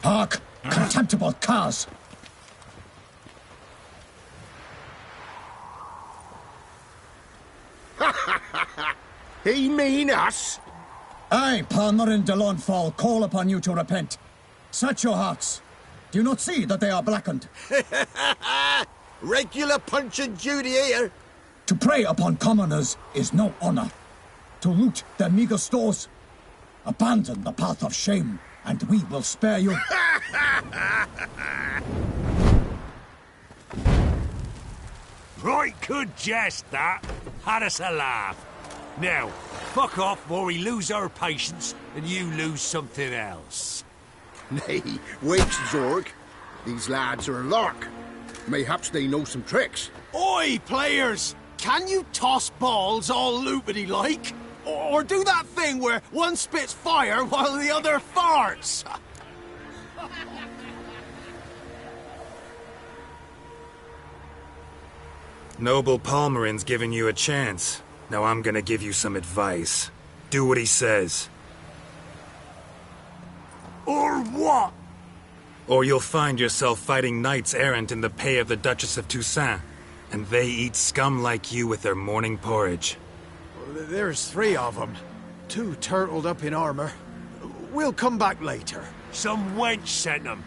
Hark! Contemptible curs! He mean us? I, Palmerin de Launfal, call upon you to repent. Search your hearts. Do you not see that they are blackened? Regular Punch and Judy here. To prey upon commoners is no honor. To loot their meager stores. Abandon the path of shame, and we will spare you. Right good jest, that. Had us a laugh. Now, fuck off before we lose our patience and you lose something else. Nay, wait, Zorg. These lads are a lark. Mayhaps they know some tricks. Oi, players! Can you toss balls all loopity-like? Or do that thing where one spits fire while the other farts? Noble Palmerin's giving you a chance. Now I'm gonna give you some advice. Do what he says. Or what? Or you'll find yourself fighting knights errant in the pay of the Duchess of Toussaint. And they eat scum like you with their morning porridge. There's 3 of them. 2 turtled up in armor. We'll come back later. Some wench sent them.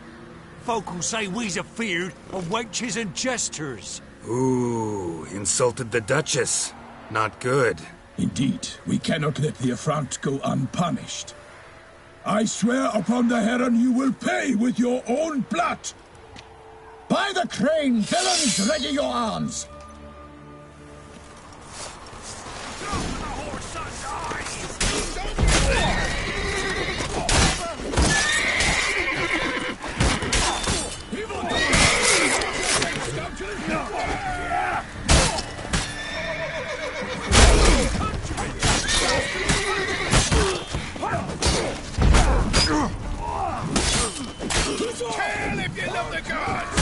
Folk will say we's afeard of wenches and jesters. Ooh, insulted the Duchess. Not good. Indeed, we cannot let the affront go unpunished. I swear upon the Heron you will pay with your own blood! By the crane, villains, ready your arms! Kill if you love the gods!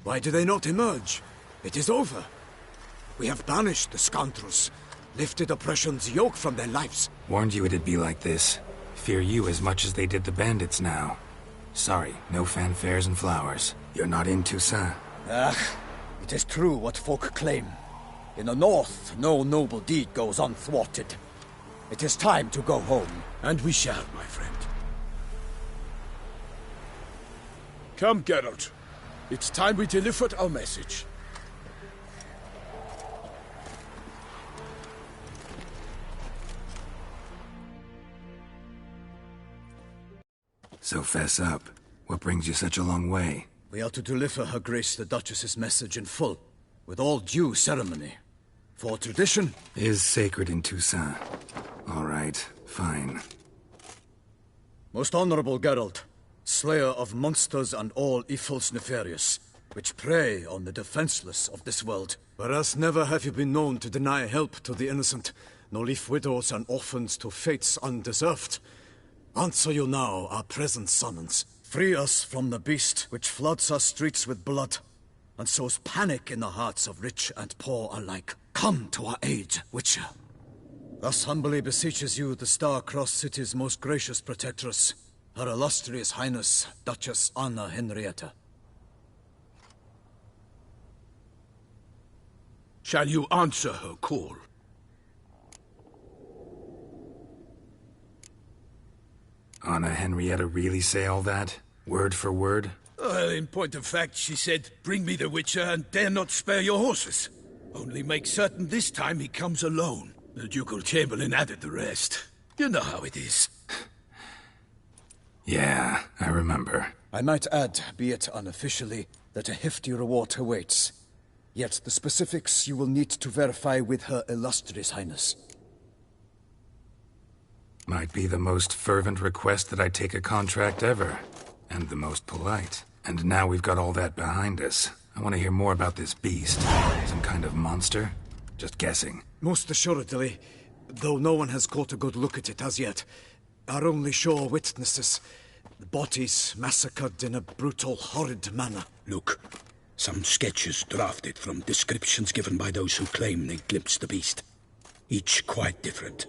Why do they not emerge? It is over. We have banished the scoundrels, lifted oppression's yoke from their lives. Warned you it'd be like this. Fear you as much as they did the bandits now. Sorry, no fanfares and flowers. You're not in Toussaint. It is true what folk claim. In the north, no noble deed goes unthwarted. It is time to go home. And we shall, my friend. Come, Geralt. It's time we delivered our message. So fess up. What brings you such a long way? We are to deliver Her Grace the Duchess's message in full, with all due ceremony. For tradition is sacred in Toussaint. All right, fine. Most honorable Geralt, slayer of monsters and all evils nefarious, which prey on the defenseless of this world. Whereas never have you been known to deny help to the innocent, nor leave widows and orphans to fates undeserved. Answer you now our present summons. Free us from the beast which floods our streets with blood, and sows panic in the hearts of rich and poor alike. Come to our aid, Witcher. Thus humbly beseeches you the Star-Crossed City's most gracious protectress, Her Illustrious Highness, Duchess Anna Henrietta. Shall you answer her call? Anna Henrietta really say all that? Word for word? Well, in point of fact, she said, bring me the Witcher and dare not spare your horses. Only make certain this time he comes alone. The Ducal Chamberlain added the rest. You know how it is. Yeah, I remember. I might add, be it unofficially, that a hefty reward awaits. Yet the specifics you will need to verify with Her Illustrious Highness. Might be the most fervent request that I take a contract ever. And the most polite. And now we've got all that behind us. I want to hear more about this beast. Some kind of monster? Just guessing. Most assuredly, though no one has caught a good look at it as yet. Our only sure witnesses. The bodies massacred in a brutal, horrid manner. Look, some sketches drafted from descriptions given by those who claim they glimpsed the beast. Each quite different.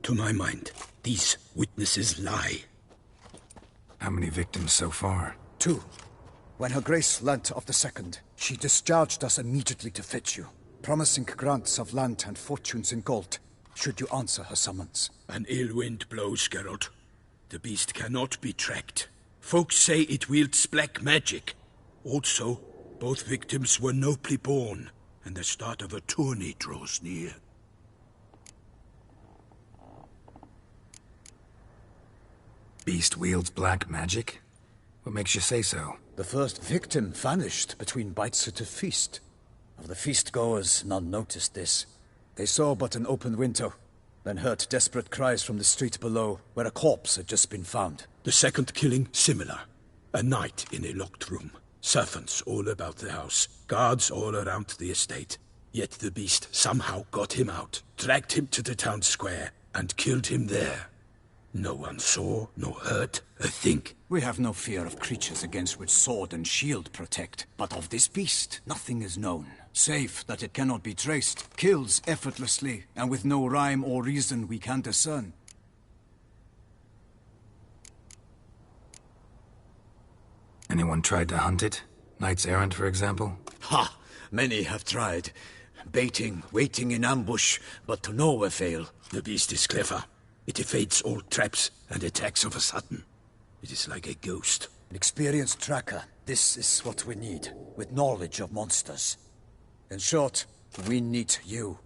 To my mind, these witnesses lie. How many victims so far? 2. When Her Grace learnt of the second, she discharged us immediately to fetch you, promising grants of land and fortunes in gold, should you answer her summons. An ill wind blows, Geralt. The beast cannot be tracked. Folks say it wields black magic. Also, both victims were nobly born, and the start of a tourney draws near. Beast wields black magic? What makes you say so? The first victim vanished between bites at a feast. Of the feast-goers, none noticed this. They saw but an open window, then heard desperate cries from the street below, where a corpse had just been found. The second killing, similar. A night in a locked room. Servants all about the house. Guards all around the estate. Yet the beast somehow got him out, dragged him to the town square, and killed him there. No one saw, nor heard a thing. We have no fear of creatures against which sword and shield protect. But of this beast, nothing is known. Save that it cannot be traced, kills effortlessly, and with no rhyme or reason we can discern. Anyone tried to hunt it? Knights errant, for example? Ha! Many have tried. Baiting, waiting in ambush, but to no avail. The beast is clever. It evades all traps and attacks of a sudden. It is like a ghost. An experienced tracker. This is what we need, with knowledge of monsters. In short, we need you.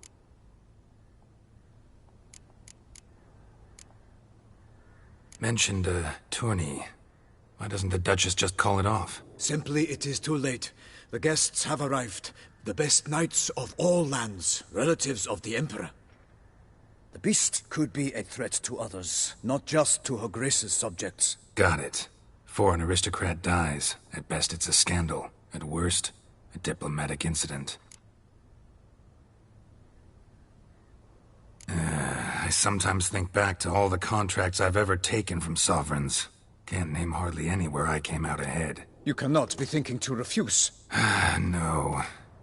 Mentioned a tourney. Why doesn't the Duchess just call it off? Simply, it is too late. The guests have arrived. The best knights of all lands, relatives of the Emperor. The beast could be a threat to others, not just to Her Grace's subjects. Got it. Before an aristocrat dies, at best it's a scandal. At worst, a diplomatic incident. I sometimes think back to all the contracts I've ever taken from sovereigns. Can't name hardly any where I came out ahead. You cannot be thinking to refuse. No.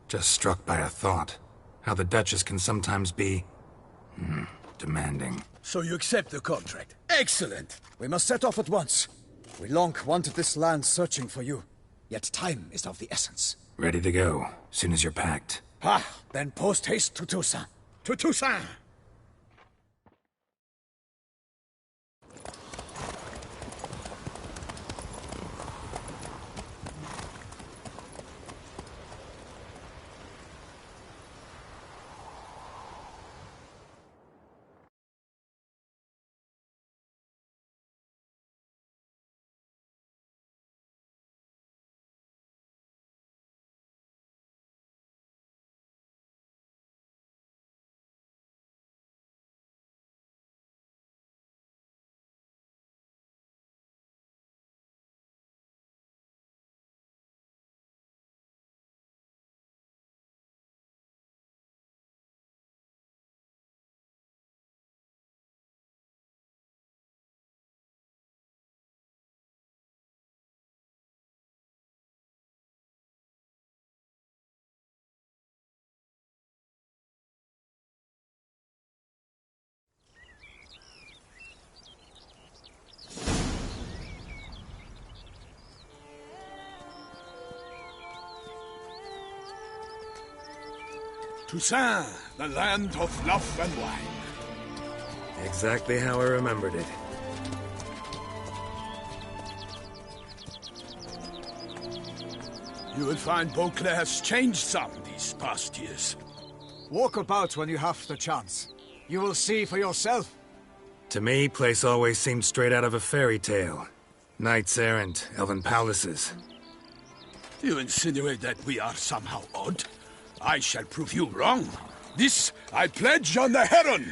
Just struck by a thought. How the Duchess can sometimes be... demanding. So you accept the contract? Excellent! We must set off at once. We long wanted this land searching for you. Yet time is of the essence. Ready to go, soon as you're packed. Then post-haste to Toussaint. To Toussaint! Toussaint, the land of love and wine. Exactly how I remembered it. You will find Beauclair's changed some these past years. Walk about when you have the chance. You will see for yourself. To me, place always seemed straight out of a fairy tale. Knights errant, elven palaces. Do you insinuate that we are somehow odd? I shall prove you wrong. This I pledge on the Heron!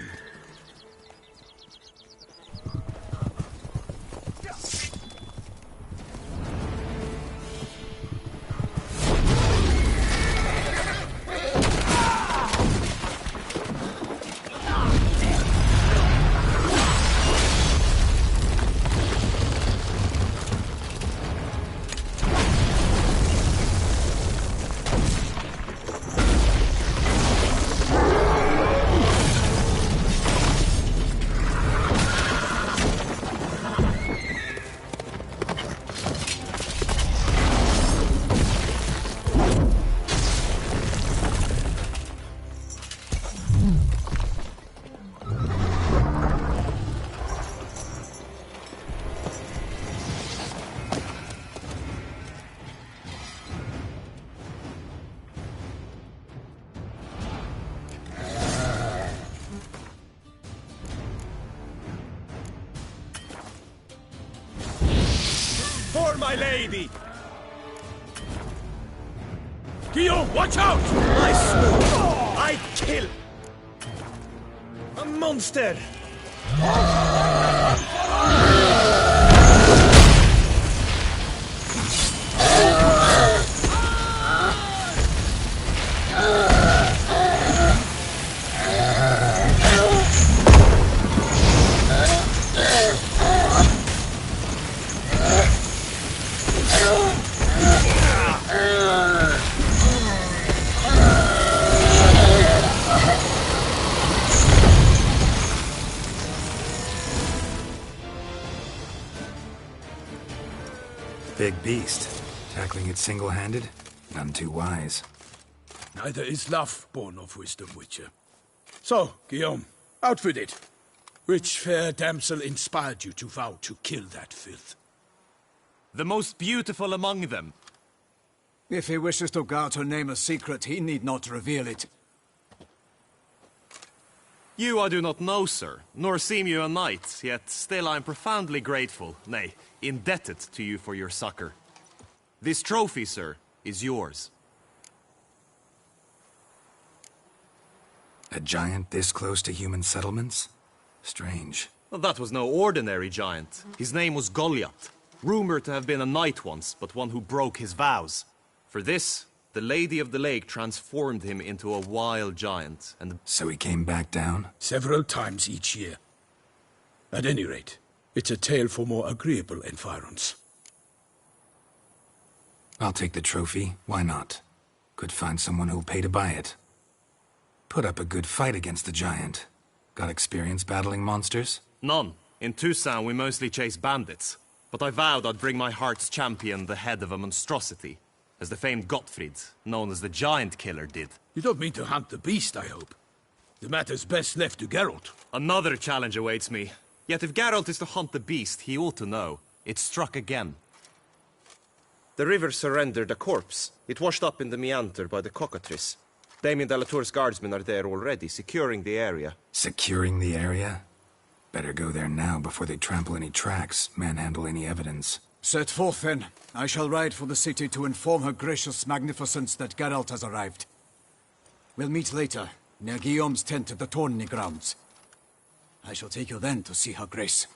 For my lady! Guillaume, watch out! I slew! I kill! A monster! Big beast. Tackling it single-handed? None too wise. Neither is love born of wisdom, Witcher. So, Guillaume, out with it. Which fair damsel inspired you to vow to kill that filth? The most beautiful among them. If he wishes to guard her name a secret, he need not reveal it. You I do not know, sir, nor seem you a knight, yet still I am profoundly grateful, nay, indebted to you for your succor. This trophy, sir, is yours. A giant this close to human settlements? Strange. Well, that was no ordinary giant. His name was Goliath, rumored to have been a knight once, but one who broke his vows. For this, the Lady of the Lake transformed him into a wild giant, and... So he came back down? Several times each year. At any rate, it's a tale for more agreeable environs. I'll take the trophy. Why not? Could find someone who'll pay to buy it. Put up a good fight against the giant. Got experience battling monsters? None. In Toussaint we mostly chase bandits. But I vowed I'd bring my heart's champion the head of a monstrosity. As the famed Gottfried, known as the Giant Killer, did. You don't mean to hunt the beast, I hope. The matter's best left to Geralt. Another challenge awaits me. Yet if Geralt is to hunt the beast, he ought to know. It struck again. The river surrendered a corpse. It washed up in the meander by the cockatrice. Damien de la Tour's guardsmen are there already, securing the area. Securing the area? Better go there now before they trample any tracks, manhandle any evidence. Set forth, then. I shall ride for the city to inform her gracious magnificence that Geralt has arrived. We'll meet later, near Guillaume's tent at the tourney grounds. I shall take you then to see her grace.